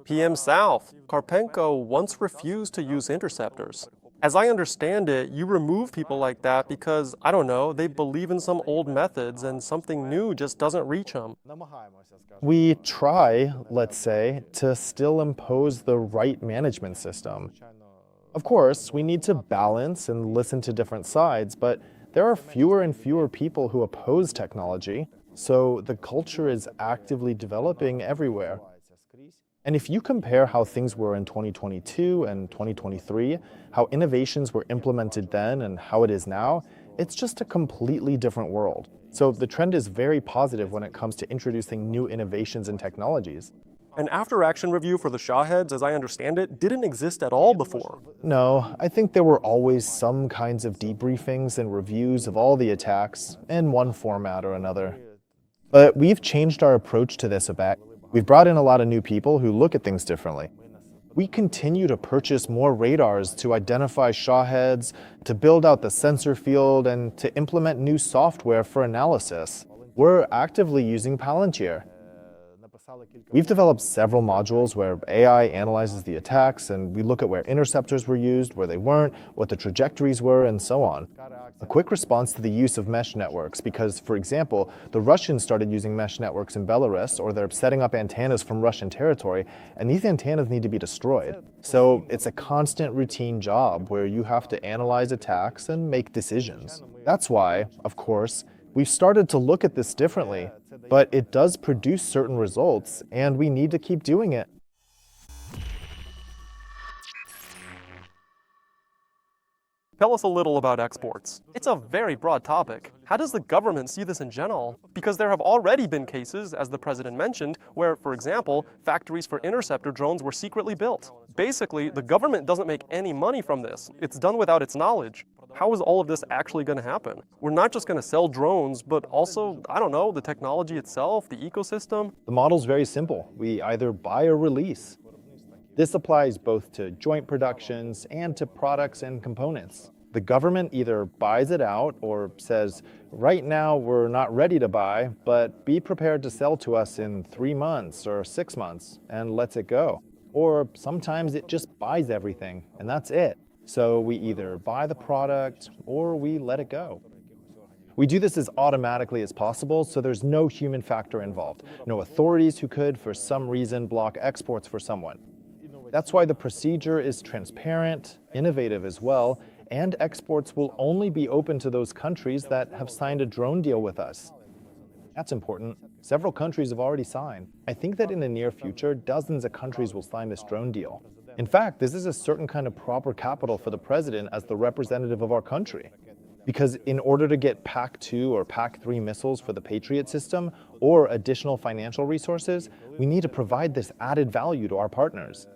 PM South, Karpenko once refused to use interceptors. As I understand it, you remove people like that because, I don't know, they believe in some old methods and something new just doesn't reach them. We try, let's say, to still impose the right management system. Of course, we need to balance and listen to different sides, but there are fewer and fewer people who oppose technology. So the culture is actively developing everywhere. And if you compare how things were in 2022 and 2023, how innovations were implemented then and how it is now, it's just a completely different world. So the trend is very positive when it comes to introducing new innovations and technologies. An after-action review for the Shaheds, as I understand it, didn't exist at all before. No, I think there were always some kinds of debriefings and reviews of all the attacks in one format or another. But we've changed our approach to this a bit. We've brought in a lot of new people who look at things differently. We continue to purchase more radars to identify Shaheds, to build out the sensor field, and to implement new software for analysis. We're actively using Palantir. We've developed several modules where AI analyzes the attacks, and we look at where interceptors were used, where they weren't, what the trajectories were, and so on. A quick response to the use of mesh networks, because, for example, the Russians started using mesh networks in Belarus, or they're setting up antennas from Russian territory, and these antennas need to be destroyed. So it's a constant routine job where you have to analyze attacks and make decisions. That's why, of course, we've started to look at this differently, but it does produce certain results, and we need to keep doing it. Tell us a little about exports. It's a very broad topic. How does the government see this in general? Because there have already been cases, as the president mentioned, where, for example, factories for interceptor drones were secretly built. Basically, the government doesn't make any money from this. It's done without its knowledge. How is all of this actually going to happen? We're not just going to sell drones, but also, I don't know, the technology itself, the ecosystem? The model's very simple. We either buy or release. This applies both to joint productions and to products and components. The government either buys it out or says, right now we're not ready to buy, but be prepared to sell to us in 3 months or 6 months, and lets it go. Or sometimes it just buys everything, and that's it. So we either buy the product or we let it go. We do this as automatically as possible, so there's no human factor involved. No authorities who could, for some reason, block exports for someone. That's why the procedure is transparent, innovative as well, and exports will only be open to those countries that have signed a drone deal with us. That's important. Several countries have already signed. I think that in the near future, dozens of countries will sign this drone deal. In fact, this is a certain kind of proper capital for the president as the representative of our country. Because in order to get PAC-2 or PAC-3 missiles for the Patriot system, or additional financial resources, we need to provide this added value to our partners.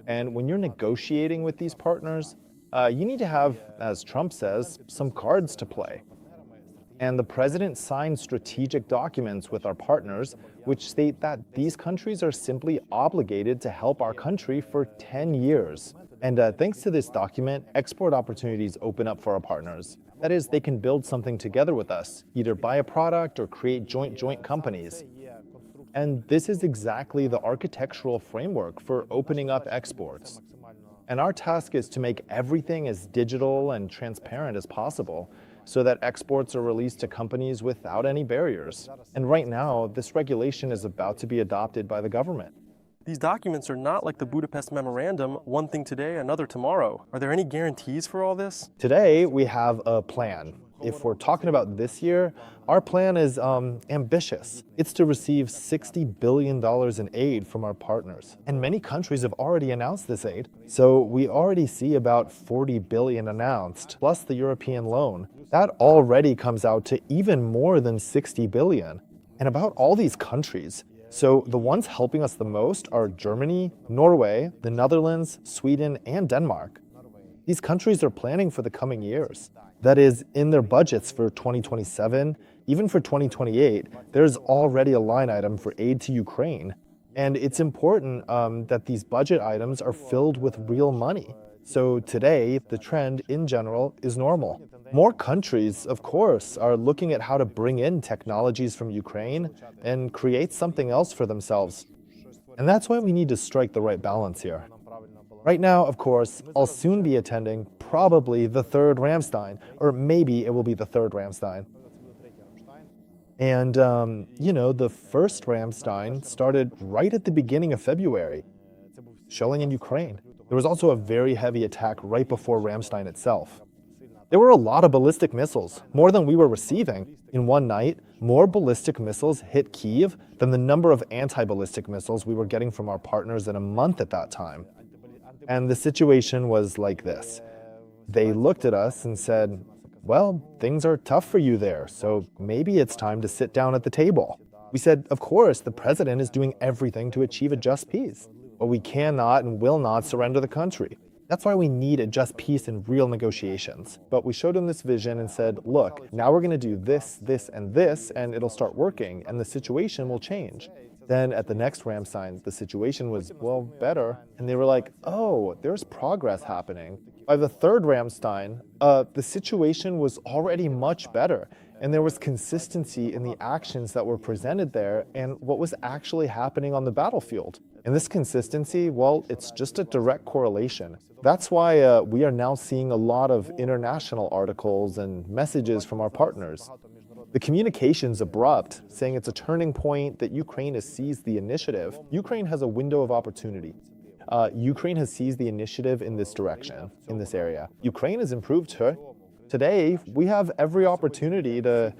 And when you're negotiating with these partners, you need to have, as Trump says, some cards to play. And the president signed strategic documents with our partners, which state that these countries are simply obligated to help our country for 10 years. And thanks to this document, export opportunities open up for our partners. That is, they can build something together with us, either buy a product or create joint companies. And this is exactly the architectural framework for opening up exports. And our task is to make everything as digital and transparent as possible so that exports are released to companies without any barriers. And right now, this regulation is about to be adopted by the government. These documents are not like the Budapest Memorandum, one thing today, another tomorrow. Are there any guarantees for all this? Today, we have a plan. If we're talking about this year, our plan is ambitious. It's to receive $60 billion in aid from our partners. And many countries have already announced this aid. So we already see about $40 billion announced, plus the European loan. That already comes out to even more than $60 billion. And about all these countries, so the ones helping us the most are Germany, Norway, the Netherlands, Sweden, and Denmark. These countries are planning for the coming years. That is, in their budgets for 2027, even for 2028, there's already a line item for aid to Ukraine. And it's important that these budget items are filled with real money. So today, the trend in general is normal. More countries, of course, are looking at how to bring in technologies from Ukraine and create something else for themselves. And that's why we need to strike the right balance here. Right now, of course, I'll soon be attending probably the third Ramstein, or maybe it will be the third Ramstein. And, the first Ramstein started right at the beginning of February, shelling in Ukraine. There was also a very heavy attack right before Ramstein itself. There were a lot of ballistic missiles, more than we were receiving. In one night, more ballistic missiles hit Kyiv than the number of anti-ballistic missiles we were getting from our partners in a month at that time. And the situation was like this. They looked at us and said, well, things are tough for you there, so maybe it's time to sit down at the table. We said, of course, the president is doing everything to achieve a just peace, but we cannot and will not surrender the country. That's why we need a just peace and real negotiations. But we showed him this vision and said, look, now we're going to do this, this, and this, and it'll start working, and the situation will change. Then at the next Ramstein, the situation was, well, better. And they were like, oh, there's progress happening. By the third Ramstein, the situation was already much better. And there was consistency in the actions that were presented there and what was actually happening on the battlefield. And this consistency, well, it's just a direct correlation. That's why we are now seeing a lot of international articles and messages from our partners. The communication's abrupt, saying it's a turning point, that Ukraine has seized the initiative. Ukraine has a window of opportunity. Ukraine has seized the initiative in this direction, in this area. Ukraine has improved her. Today, we have every opportunity to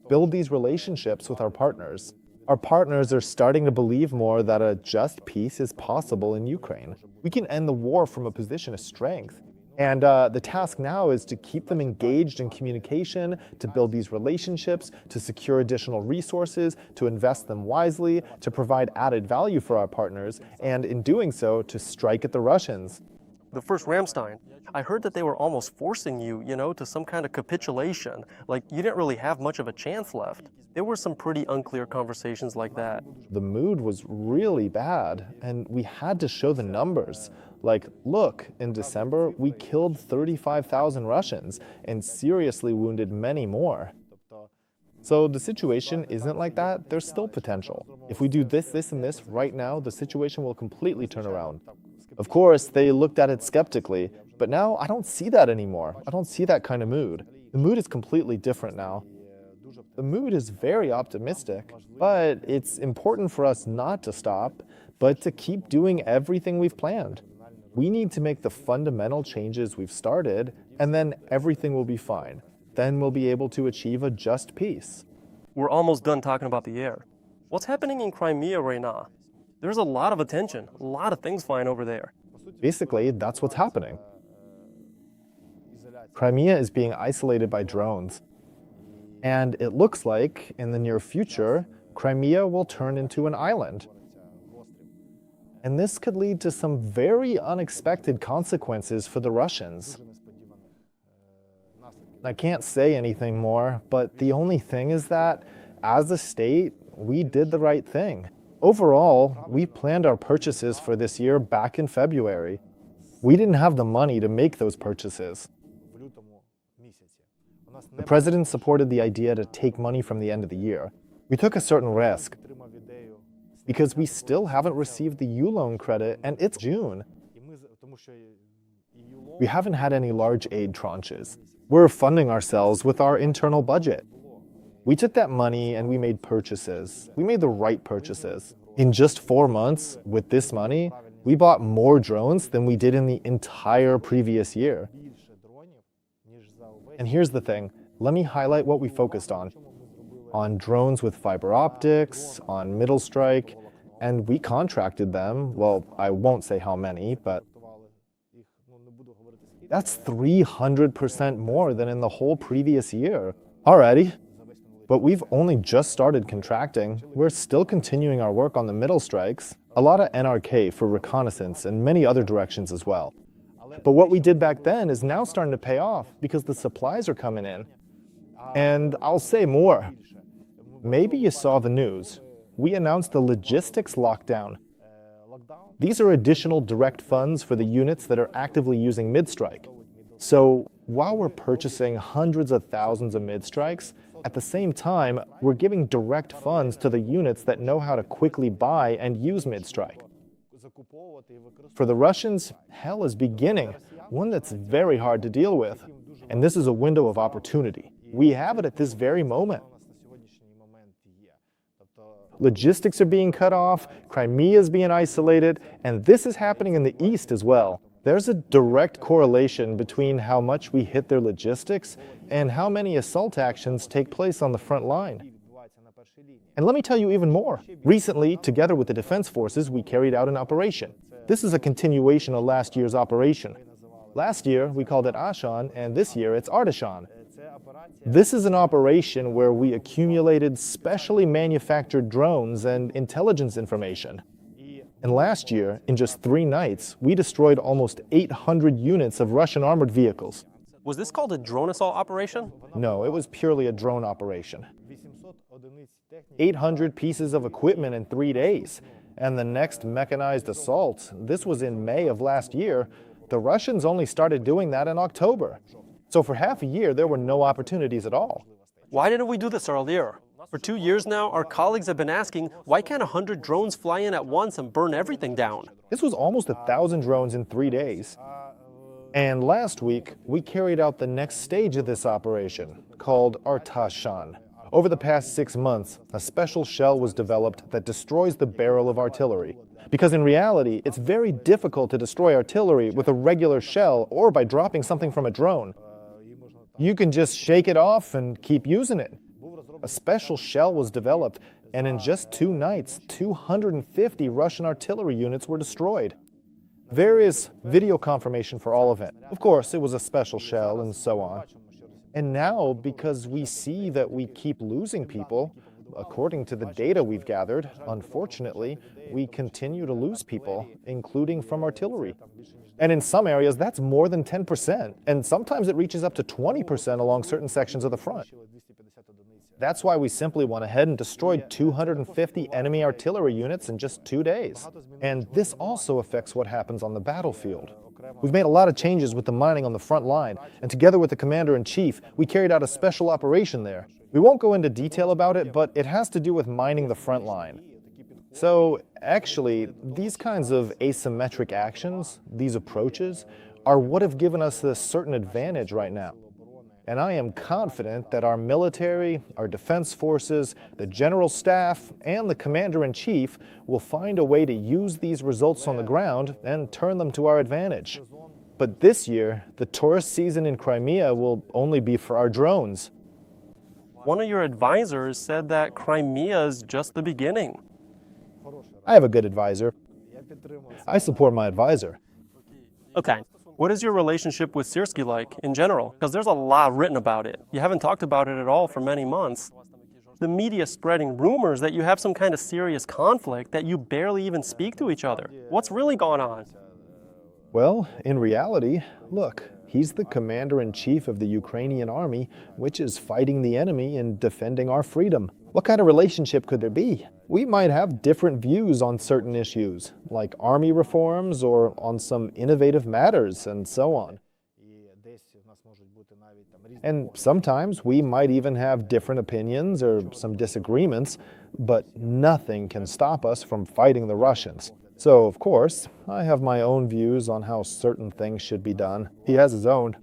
build these relationships with our partners. Our partners are starting to believe more that a just peace is possible in Ukraine. We can end the war from a position of strength. And the task now is to keep them engaged in communication, to build these relationships, to secure additional resources, to invest them wisely, to provide added value for our partners, and in doing so, to strike at the Russians. The first Ramstein, I heard that they were almost forcing you, to some kind of capitulation. Like, you didn't really have much of a chance left. There were some pretty unclear conversations like that. The mood was really bad, and we had to show the numbers. Like, look, in December, we killed 35,000 Russians and seriously wounded many more. So the situation isn't like that. There's still potential. If we do this, this, and this right now, the situation will completely turn around. Of course, they looked at it skeptically, but now I don't see that anymore. I don't see that kind of mood. The mood is completely different now. The mood is very optimistic, but it's important for us not to stop, but to keep doing everything we've planned. We need to make the fundamental changes we've started, and then everything will be fine. Then we'll be able to achieve a just peace. We're almost done talking about the air. What's happening in Crimea right now? There's a lot of attention, a lot of things flying over there. Basically, that's what's happening. Crimea is being isolated by drones. And it looks like, in the near future, Crimea will turn into an island. And this could lead to some very unexpected consequences for the Russians. I can't say anything more, but the only thing is that, as a state, we did the right thing. Overall, we planned our purchases for this year back in February. We didn't have the money to make those purchases. The president supported the idea to take money from the end of the year. We took a certain risk, because we still haven't received the U loan credit, and it's June. We haven't had any large aid tranches. We're funding ourselves with our internal budget. We took that money and we made purchases. We made the right purchases. In just 4 months, with this money, we bought more drones than we did in the entire previous year. And here's the thing. Let me highlight what we focused on drones with fiber optics, on middle strike, and we contracted them. Well, I won't say how many, but that's 300% more than in the whole previous year. Alrighty, but we've only just started contracting. We're still continuing our work on the middle strikes, a lot of NRK for reconnaissance and many other directions as well. But what we did back then is now starting to pay off because the supplies are coming in. And I'll say more. Maybe you saw the news. We announced the logistics lockdown. These are additional direct funds for the units that are actively using mid-strike. So while we're purchasing hundreds of thousands of mid-strikes, at the same time, we're giving direct funds to the units that know how to quickly buy and use mid-strike. For the Russians, hell is beginning, one that's very hard to deal with. And this is a window of opportunity. We have it at this very moment. Logistics are being cut off, Crimea is being isolated, and this is happening in the east as well. There's a direct correlation between how much we hit their logistics and how many assault actions take place on the front line. And let me tell you even more. Recently, together with the Defense Forces, we carried out an operation. This is a continuation of last year's operation. Last year, we called it Ashan, and this year it's Ardashan. This is an operation where we accumulated specially manufactured drones and intelligence information. And last year, in just 3 nights, we destroyed almost 800 units of Russian armored vehicles. Was this called a drone assault operation? No, it was purely a drone operation. 800 pieces of equipment in 3 days. And the next mechanized assault, this was in May of last year, the Russians only started doing that in October. So for half a year, there were no opportunities at all. Why didn't we do this earlier? For 2 years now, our colleagues have been asking, why can't 100 drones fly in at once and burn everything down? This was almost 1,000 drones in 3 days. And last week, we carried out the next stage of this operation, called Artashan. Over the past 6 months, a special shell was developed that destroys the barrel of artillery. Because in reality, it's very difficult to destroy artillery with a regular shell or by dropping something from a drone. You can just shake it off and keep using it. A special shell was developed, and in just 2 nights, 250 Russian artillery units were destroyed. There is video confirmation for all of it. Of course, it was a special shell and so on. And now, because we see that we keep losing people, according to the data we've gathered, unfortunately, we continue to lose people, including from artillery. And in some areas, that's more than 10%, and sometimes it reaches up to 20% along certain sections of the front. That's why we simply went ahead and destroyed 250 enemy artillery units in just 2 days. And this also affects what happens on the battlefield. We've made a lot of changes with the mining on the front line, and together with the Commander-in-Chief, we carried out a special operation there. We won't go into detail about it, but it has to do with mining the front line. So, actually, these kinds of asymmetric actions, these approaches, are what have given us this certain advantage right now. And I am confident that our military, our defense forces, the general staff, and the Commander-in-Chief will find a way to use these results on the ground and turn them to our advantage. But this year, the tourist season in Crimea will only be for our drones. One of your advisors said that Crimea is just the beginning. I have a good advisor. I support my advisor. Okay. What is your relationship with Syrskyi like, in general? Because there's a lot written about it. You haven't talked about it at all for many months. The media spreading rumors that you have some kind of serious conflict, that you barely even speak to each other. What's really going on? Well, in reality, look, he's the Commander-in-Chief of the Ukrainian army, which is fighting the enemy and defending our freedom. What kind of relationship could there be? We might have different views on certain issues, like army reforms or on some innovative matters and so on. And sometimes we might even have different opinions or some disagreements, but nothing can stop us from fighting the Russians. So, of course, I have my own views on how certain things should be done. He has his own.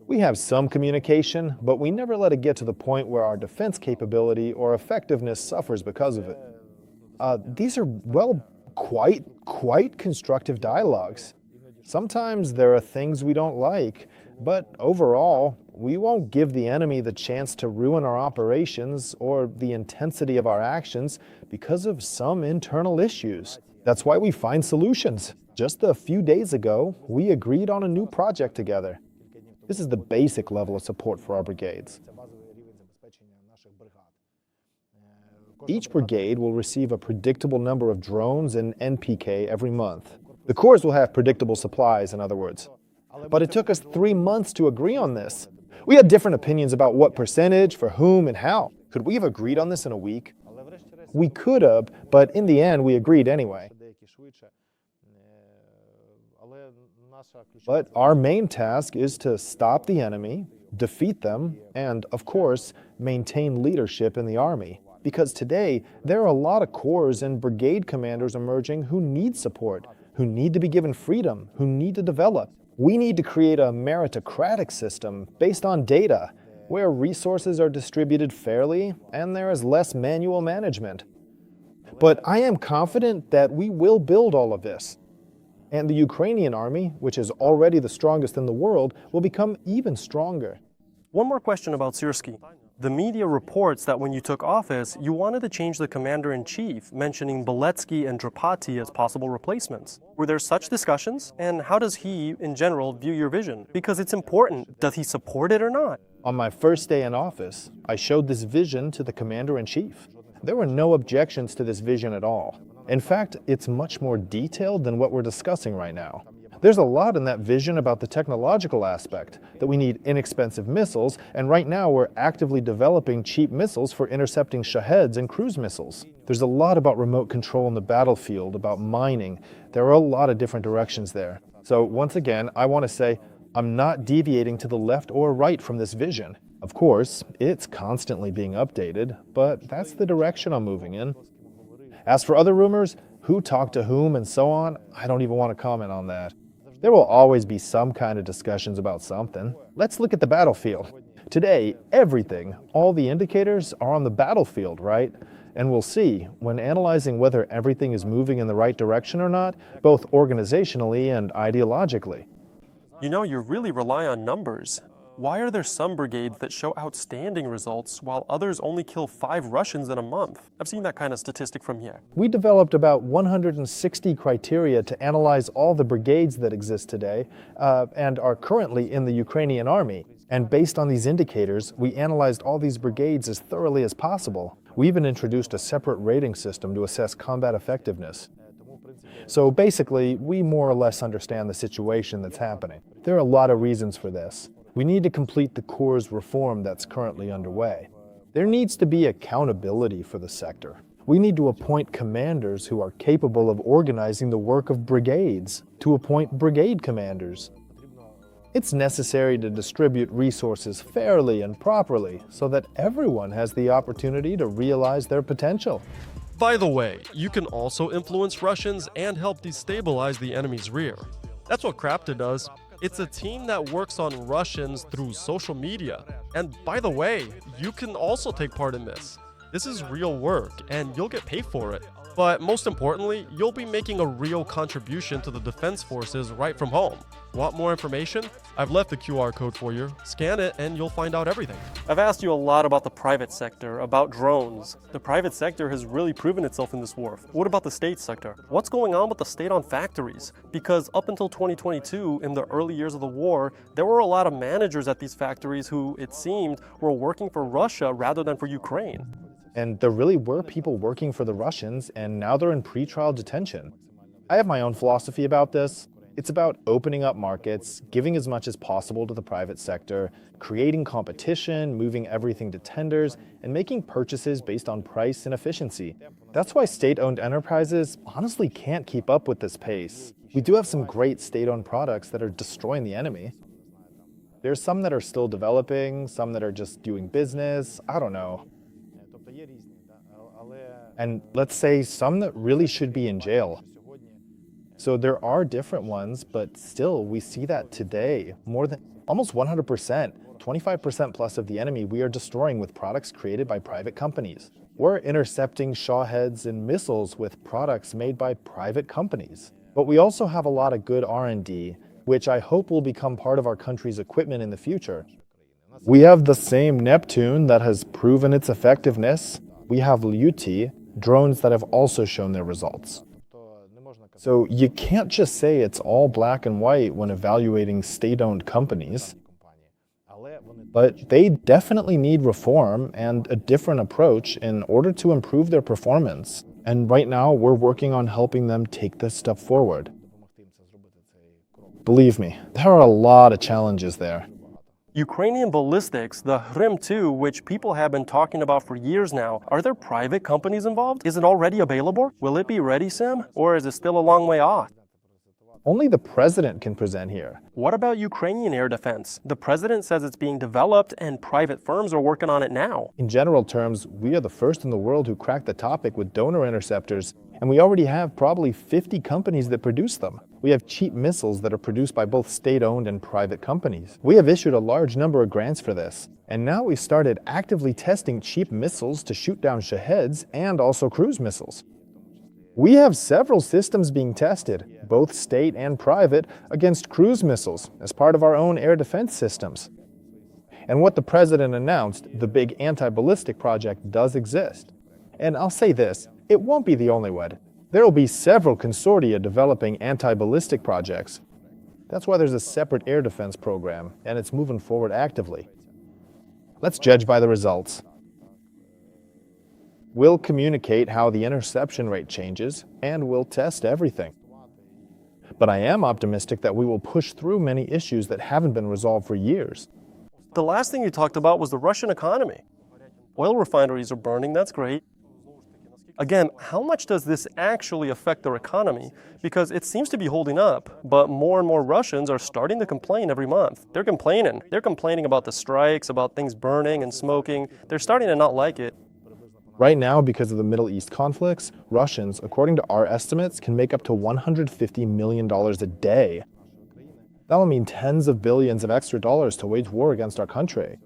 We have some communication, but we never let it get to the point where our defense capability or effectiveness suffers because of it. These are, well, quite constructive dialogues. Sometimes there are things we don't like, but overall, we won't give the enemy the chance to ruin our operations or the intensity of our actions because of some internal issues. That's why we find solutions. Just a few days ago, we agreed on a new project together. This is the basic level of support for our brigades. Each brigade will receive a predictable number of drones and NPK every month. The corps will have predictable supplies, in other words. But it took us 3 months to agree on this. We had different opinions about what percentage, for whom, and how. Could we have agreed on this in a week? We could have, but in the end, we agreed anyway. But our main task is to stop the enemy, defeat them, and, of course, maintain leadership in the army. Because today, there are a lot of corps and brigade commanders emerging who need support, who need to be given freedom, who need to develop. We need to create a meritocratic system based on data, where resources are distributed fairly and there is less manual management. But I am confident that we will build all of this. And the Ukrainian army, which is already the strongest in the world, will become even stronger. One more question about Syrskyi. The media reports that when you took office, you wanted to change the Commander-in-Chief, mentioning Ballistic and Drapati as possible replacements. Were there such discussions? And how does he, in general, view your vision? Because it's important. Does he support it or not? On my first day in office, I showed this vision to the Commander-in-Chief. There were no objections to this vision at all. In fact, it's much more detailed than what we're discussing right now. There's a lot in that vision about the technological aspect, that we need inexpensive missiles, and right now we're actively developing cheap missiles for intercepting Shaheds and cruise missiles. There's a lot about remote control in the battlefield, about mining. There are a lot of different directions there. So once again, I want to say, I'm not deviating to the left or right from this vision. Of course, it's constantly being updated, but that's the direction I'm moving in. As for other rumors, who talked to whom and so on, I don't even want to comment on that. There will always be some kind of discussions about something. Let's look at the battlefield. Today, everything, all the indicators are on the battlefield, right? And we'll see, when analyzing whether everything is moving in the right direction or not, both organizationally and ideologically. You know, you really rely on numbers. Why are there some brigades that show outstanding results while others only kill 5 Russians in a month? I've seen that kind of statistic from here. We developed about 160 criteria to analyze all the brigades that exist today and are currently in the Ukrainian army. And based on these indicators, we analyzed all these brigades as thoroughly as possible. We even introduced a separate rating system to assess combat effectiveness. So basically, we more or less understand the situation that's happening. There are a lot of reasons for this. We need to complete the Corps' reform that's currently underway. There needs to be accountability for the sector. We need to appoint commanders who are capable of organizing the work of brigades, to appoint brigade commanders. It's necessary to distribute resources fairly and properly so that everyone has the opportunity to realize their potential. By the way, you can also influence Russians and help destabilize the enemy's rear. That's what Krapta does. It's a team that works on Russians through social media. And by the way, you can also take part in this. This is real work, and you'll get paid for it. But most importantly, you'll be making a real contribution to the defense forces right from home. Want more information? I've left the QR code for you. Scan it and you'll find out everything. I've asked you a lot about the private sector, about drones. The private sector has really proven itself in this war. What about the state sector? What's going on with the state-owned factories? Because up until 2022, in the early years of the war, there were a lot of managers at these factories who, it seemed, were working for Russia rather than for Ukraine. And there really were people working for the Russians, and now they're in pretrial detention. I have my own philosophy about this. It's about opening up markets, giving as much as possible to the private sector, creating competition, moving everything to tenders, and making purchases based on price and efficiency. That's why state-owned enterprises honestly can't keep up with this pace. We do have some great state-owned products that are destroying the enemy. There's some that are still developing, some that are just doing business, I don't know. And let's say some that really should be in jail. So there are different ones, but still we see that today, more than almost 100%, 25% plus of the enemy we are destroying with products created by private companies. We're intercepting Shaheds and missiles with products made by private companies. But we also have a lot of good R&D, which I hope will become part of our country's equipment in the future. We have the same Neptune that has proven its effectiveness. We have Lyuti, drones that have also shown their results. So you can't just say it's all black and white when evaluating state-owned companies. But they definitely need reform and a different approach in order to improve their performance. And right now, we're working on helping them take this step forward. Believe me, there are a lot of challenges there. Ukrainian ballistics, the Hrym-2, which people have been talking about for years now, are there private companies involved? Is it already available? Will it be ready soon? Or is it still a long way off? Only the president can present here. What about Ukrainian air defense? The president says it's being developed and private firms are working on it now. In general terms, we are the first in the world who cracked the topic with donor interceptors, and we already have probably 50 companies that produce them. We have cheap missiles that are produced by both state-owned and private companies. We have issued a large number of grants for this, and now we've started actively testing cheap missiles to shoot down Shaheds and also cruise missiles. We have several systems being tested, both state and private, against cruise missiles as part of our own air defense systems. And what the president announced, the big anti-ballistic project, does exist. And I'll say this, it won't be the only one. There will be several consortia developing anti-ballistic projects. That's why there's a separate air defense program, and it's moving forward actively. Let's judge by the results. We'll communicate how the interception rate changes, and we'll test everything. But I am optimistic that we will push through many issues that haven't been resolved for years. The last thing you talked about was the Russian economy. Oil refineries are burning, that's great. Again, how much does this actually affect their economy? Because it seems to be holding up, but more and more Russians are starting to complain every month. They're complaining. They're complaining about the strikes, about things burning and smoking. They're starting to not like it. Right now, because of the Middle East conflicts, Russians, according to our estimates, can make up to $150 million a day. That will mean tens of billions of extra dollars to wage war against our country.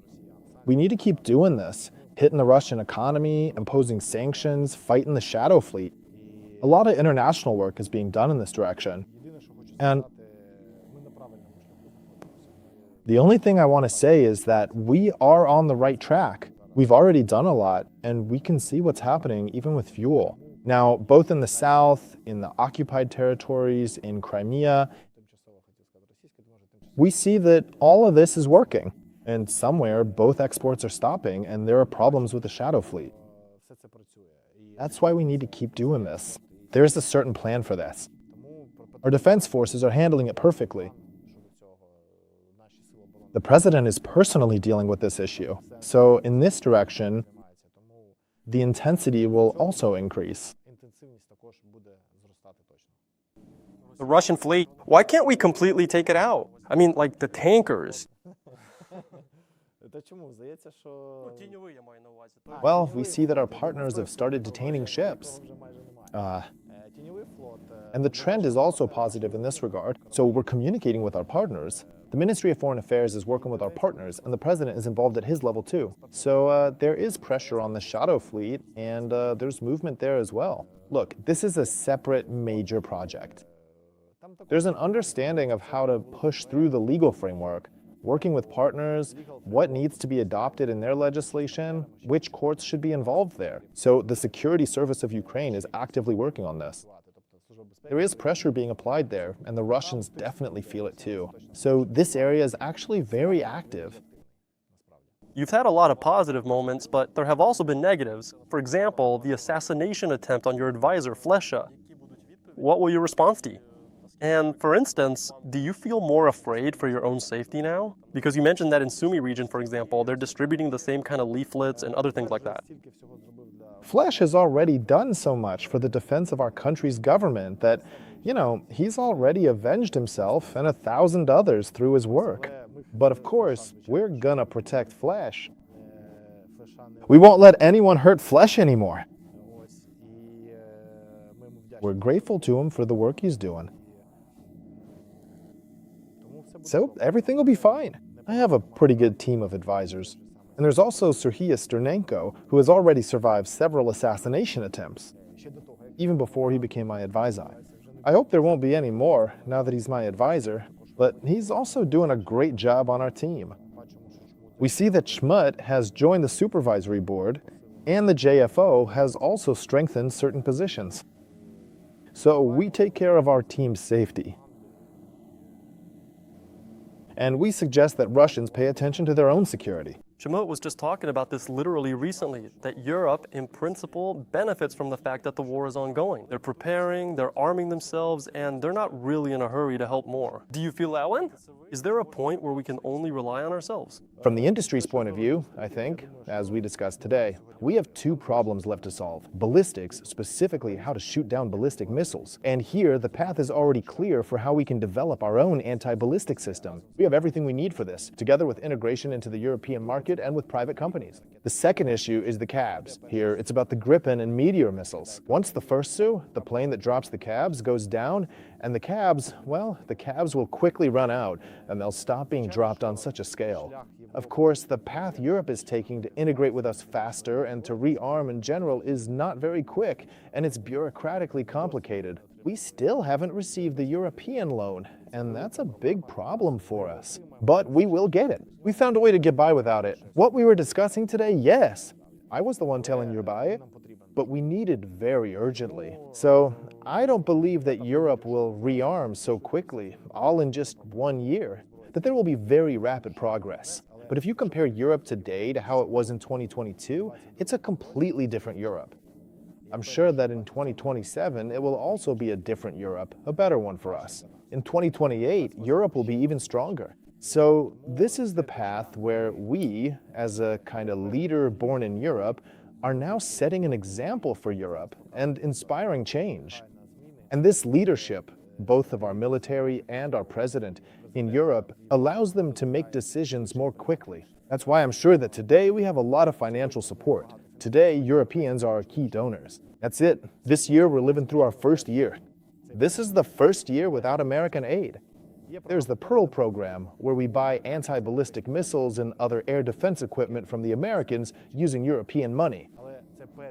We need to keep doing this, hitting the Russian economy, imposing sanctions, fighting the shadow fleet. A lot of international work is being done in this direction. And the only thing I want to say is that we are on the right track. We've already done a lot, and we can see what's happening even with fuel. Now, both in the south, in the occupied territories, in Crimea, we see that all of this is working. And somewhere, both exports are stopping, and there are problems with the shadow fleet. That's why we need to keep doing this. There's a certain plan for this. Our defense forces are handling it perfectly. The president is personally dealing with this issue. So in this direction, the intensity will also increase. The Russian fleet, why can't we completely take it out? I mean, like the tankers. Well, we see that our partners have started detaining ships. And the trend is also positive in this regard. So we're communicating with our partners. The Ministry of Foreign Affairs is working with our partners, and the president is involved at his level too. So there is pressure on the shadow fleet, and there's movement there as well. Look, this is a separate major project. There's an understanding of how to push through the legal framework, working with partners, what needs to be adopted in their legislation, which courts should be involved there. So the Security Service of Ukraine is actively working on this. There is pressure being applied there, and the Russians definitely feel it too. So this area is actually very active. You've had a lot of positive moments, but there have also been negatives. For example, the assassination attempt on your advisor, Flesha. What will your response be? And for instance, do you feel more afraid for your own safety now? Because you mentioned that in Sumy region, for example, they're distributing the same kind of leaflets and other things like that. Flesh has already done so much for the defense of our country's government that, he's already avenged himself and 1,000 others through his work. But of course, we're gonna protect Flesh. We won't let anyone hurt Flesh anymore. We're grateful to him for the work he's doing. So everything will be fine. I have a pretty good team of advisors. And there's also Syrskyi Sternenko, who has already survived several assassination attempts, even before he became my advisor. I hope there won't be any more now that he's my advisor, but he's also doing a great job on our team. We see that Schmidt has joined the supervisory board, and the JFO has also strengthened certain positions. So we take care of our team's safety. And we suggest that Russians pay attention to their own security. Schmidt was just talking about this literally recently, that Europe, in principle, benefits from the fact that the war is ongoing. They're preparing, they're arming themselves, and they're not really in a hurry to help more. Do you feel that one? Is there a point where we can only rely on ourselves? From the industry's point of view, I think, as we discussed today, we have two problems left to solve. Ballistics, specifically how to shoot down ballistic missiles. And here, the path is already clear for how we can develop our own anti-ballistic system. We have everything we need for this, together with integration into the European market and with private companies. The second issue is the cabs. Here, it's about the Gripen and Meteor missiles. Once the first Su, the plane that drops the cabs, goes down, And the cabs, well, the cabs will quickly run out, and they'll stop being dropped on such a scale. Of course, the path Europe is taking to integrate with us faster and to rearm in general is not very quick, and it's bureaucratically complicated. We still haven't received the European loan, and that's a big problem for us. But we will get it. We found a way to get by without it. What we were discussing today, yes, I was the one telling you about it, but we need it very urgently. So I don't believe that Europe will rearm so quickly, all in just 1 year, that there will be very rapid progress. But if you compare Europe today to how it was in 2022, it's a completely different Europe. I'm sure that in 2027, it will also be a different Europe, a better one for us. In 2028, Europe will be even stronger. So this is the path where we, as a kind of leader born in Europe, are now setting an example for Europe and inspiring change. And this leadership, both of our military and our president in Europe, allows them to make decisions more quickly. That's why I'm sure that today we have a lot of financial support. Today, Europeans are our key donors. That's it. This year, we're living through our first year. This is the first year without American aid. There's the Pearl program, where we buy anti-ballistic missiles and other air defense equipment from the Americans using European money.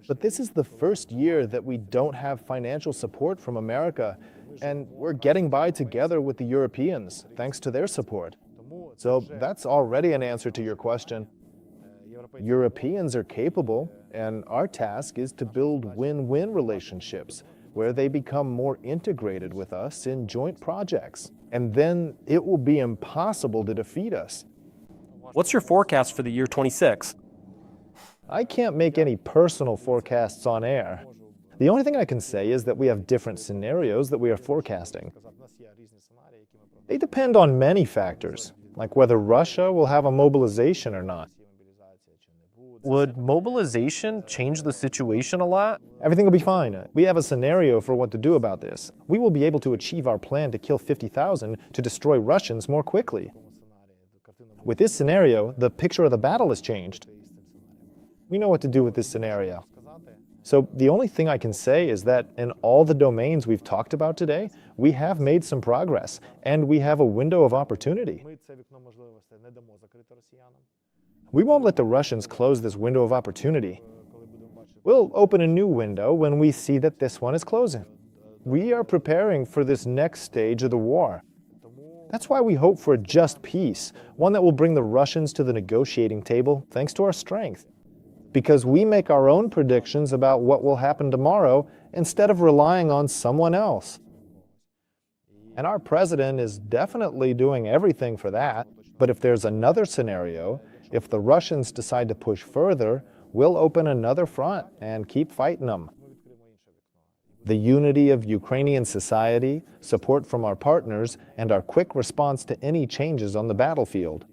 But this is the first year that we don't have financial support from America, and we're getting by together with the Europeans, thanks to their support. So that's already an answer to your question. Europeans are capable, and our task is to build win-win relationships, where they become more integrated with us in joint projects. And then it will be impossible to defeat us. What's your forecast for the year 26? I can't make any personal forecasts on air. The only thing I can say is that we have different scenarios that we are forecasting. They depend on many factors, like whether Russia will have a mobilization or not. Would mobilization change the situation a lot? Everything will be fine. We have a scenario for what to do about this. We will be able to achieve our plan to kill 50,000 to destroy Russians more quickly. With this scenario, the picture of the battle has changed. We know what to do with this scenario. So the only thing I can say is that in all the domains we've talked about today, we have made some progress, and we have a window of opportunity. We won't let the Russians close this window of opportunity. We'll open a new window when we see that this one is closing. We are preparing for this next stage of the war. That's why we hope for a just peace, one that will bring the Russians to the negotiating table thanks to our strength. Because we make our own predictions about what will happen tomorrow instead of relying on someone else. And our president is definitely doing everything for that. But if there's another scenario, if the Russians decide to push further, we'll open another front and keep fighting them. The unity of Ukrainian society, support from our partners, and our quick response to any changes on the battlefield.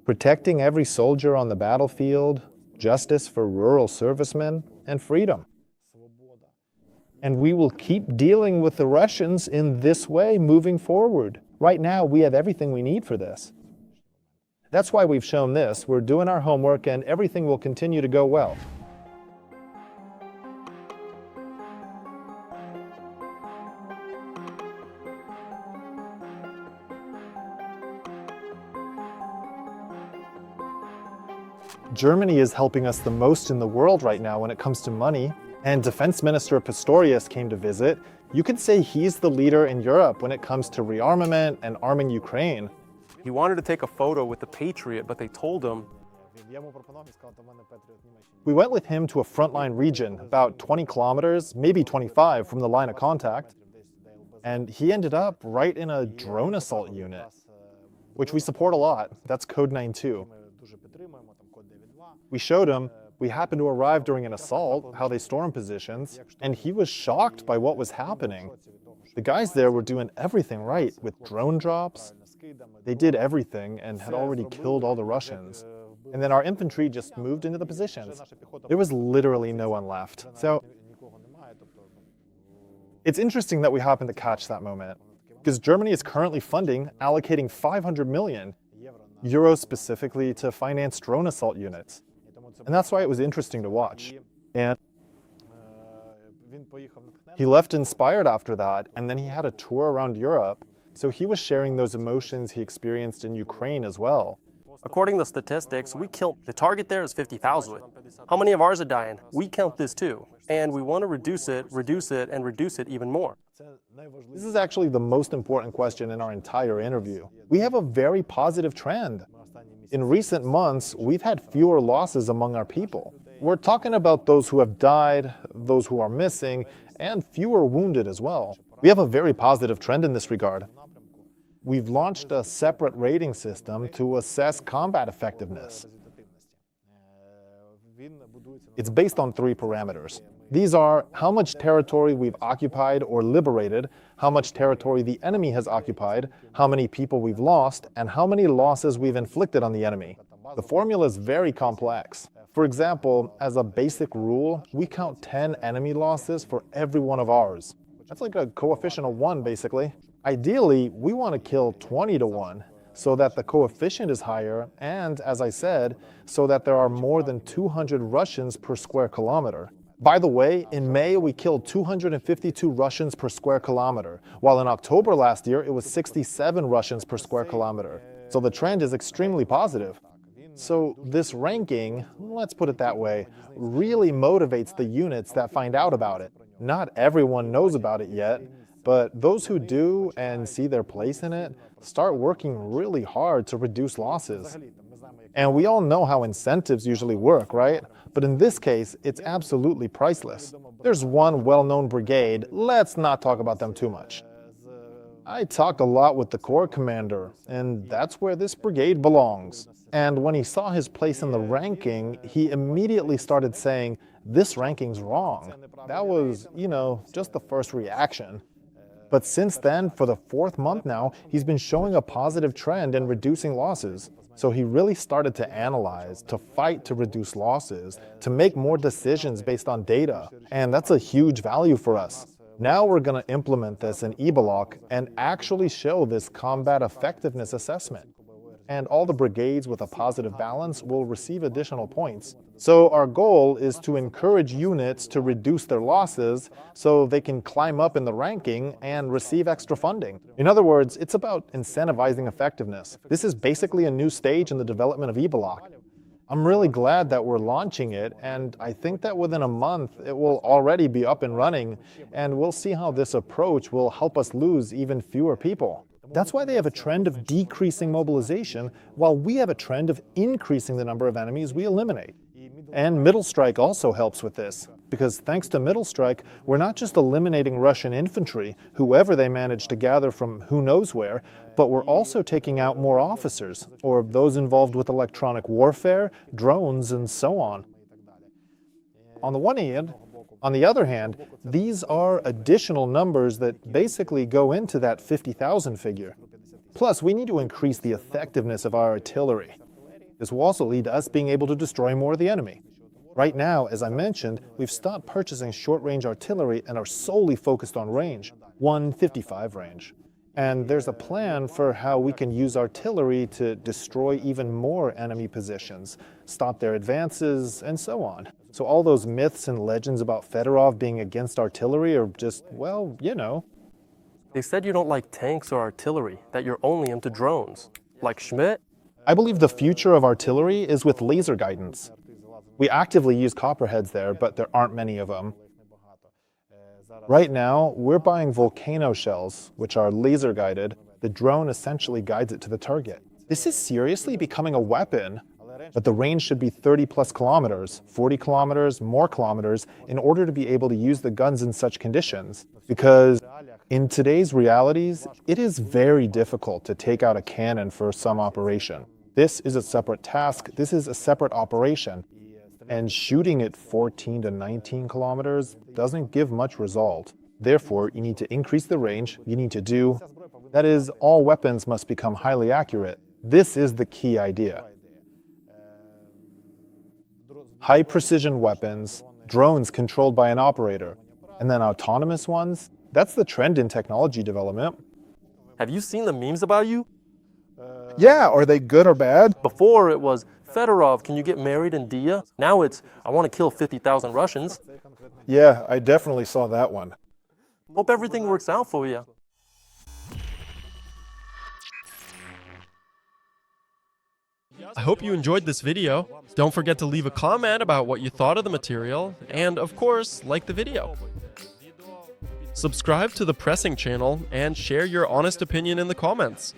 Protecting every soldier on the battlefield, justice for rural servicemen, and freedom. And we will keep dealing with the Russians in this way moving forward. Right now, we have everything we need for this. That's why we've shown this. We're doing our homework, and everything will continue to go well. Germany is helping us the most in the world right now when it comes to money, and Defense Minister Pistorius came to visit. You could say he's the leader in Europe when it comes to rearmament and arming Ukraine. He wanted to take a photo with the Patriot, but they told him, We went with him to a frontline region, about 20 kilometers, maybe 25 from the line of contact. And he ended up right in a drone assault unit, which we support a lot. That's Code 9.2. We showed him, we happened to arrive during an assault, how they stormed positions, and he was shocked by what was happening. The guys there were doing everything right with drone drops. They did everything and had already killed all the Russians. And then our infantry just moved into the positions. There was literally no one left. So it's interesting that we happened to catch that moment, because Germany is currently allocating 500 million euros specifically to finance drone assault units. And that's why it was interesting to watch. And He left inspired after that, and then he had a tour around Europe. So he was sharing those emotions he experienced in Ukraine as well. According to statistics, we killed, the target there is 50,000. How many of ours are dying? We count this too. And we want to reduce it, and reduce it even more. This is actually the most important question in our entire interview. We have a very positive trend. In recent months, we've had fewer losses among our people. We're talking about those who have died, those who are missing, and fewer wounded as well. We have a very positive trend in this regard. We've launched a separate rating system to assess combat effectiveness. It's based on 3 parameters. These are how much territory we've occupied or liberated, how much territory the enemy has occupied, how many people we've lost, and how many losses we've inflicted on the enemy. The formula is very complex. For example, as a basic rule, we count 10 enemy losses for every one of ours. That's like a coefficient of 1, basically. Ideally, we want to kill 20 to 1 so that the coefficient is higher and, as I said, so that there are more than 200 Russians per square kilometer. By the way, in May, we killed 252 Russians per square kilometer, while in October last year, it was 67 Russians per square kilometer. So the trend is extremely positive. So this ranking, let's put it that way, really motivates the units that find out about it. Not everyone knows about it yet, but those who do and see their place in it start working really hard to reduce losses. And we all know how incentives usually work, right? But in this case, it's absolutely priceless. There's one well-known brigade, let's not talk about them too much. I talked a lot with the Corps commander, and that's where this brigade belongs. And when he saw his place in the ranking, he immediately started saying, "This ranking's wrong." That was, just the first reaction. But since then, for the 4th month now, he's been showing a positive trend in reducing losses. So he really started to analyze, to fight to reduce losses, to make more decisions based on data. And that's a huge value for us. Now we're going to implement this in E-Block and actually show this combat effectiveness assessment. And all the brigades with a positive balance will receive additional points. So our goal is to encourage units to reduce their losses so they can climb up in the ranking and receive extra funding. In other words, it's about incentivizing effectiveness. This is basically a new stage in the development of E-Block. I'm really glad that we're launching it, and I think that within a month it will already be up and running, and we'll see how this approach will help us lose even fewer people. That's why they have a trend of decreasing mobilization, while we have a trend of increasing the number of enemies we eliminate. And Middle Strike also helps with this, because thanks to Middle Strike, we're not just eliminating Russian infantry, whoever they manage to gather from who knows where, but we're also taking out more officers, or those involved with electronic warfare, drones, and so on. On the other hand, these are additional numbers that basically go into that 50,000 figure. Plus, we need to increase the effectiveness of our artillery. This will also lead to us being able to destroy more of the enemy. Right now, as I mentioned, we've stopped purchasing short-range artillery and are solely focused on range, 155 range. And there's a plan for how we can use artillery to destroy even more enemy positions, stop their advances, and so on. So all those myths and legends about Fedorov being against artillery are just, well, They said you don't like tanks or artillery, that you're only into drones. Like Schmidt? I believe the future of artillery is with laser guidance. We actively use copperheads there, but there aren't many of them. Right now, we're buying volcano shells, which are laser guided. The drone essentially guides it to the target. This is seriously becoming a weapon, but the range should be 30 plus kilometers, 40 kilometers, more kilometers, in order to be able to use the guns in such conditions. Because in today's realities, it is very difficult to take out a cannon for some operation. This is a separate task, this is a separate operation. And shooting at 14 to 19 kilometers doesn't give much result. Therefore, you need to increase the range, that is, all weapons must become highly accurate. This is the key idea. High precision weapons, drones controlled by an operator, and then autonomous ones, that's the trend in technology development. Have you seen the memes about you? Yeah, are they good or bad? Before it was, Fedorov, can you get married in Dia? Now it's, I want to kill 50,000 Russians. Yeah, I definitely saw that one. Hope everything works out for you. I hope you enjoyed this video. Don't forget to leave a comment about what you thought of the material, and of course, like the video. Subscribe to the Pressing channel and share your honest opinion in the comments.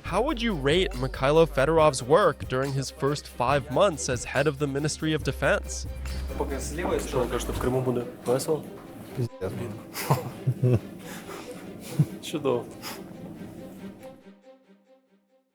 How would you rate Mykhailo Fedorov's work during his first 5 months as head of the Ministry of Defense? Що ви кажете, в Криму буде весело? Чудово.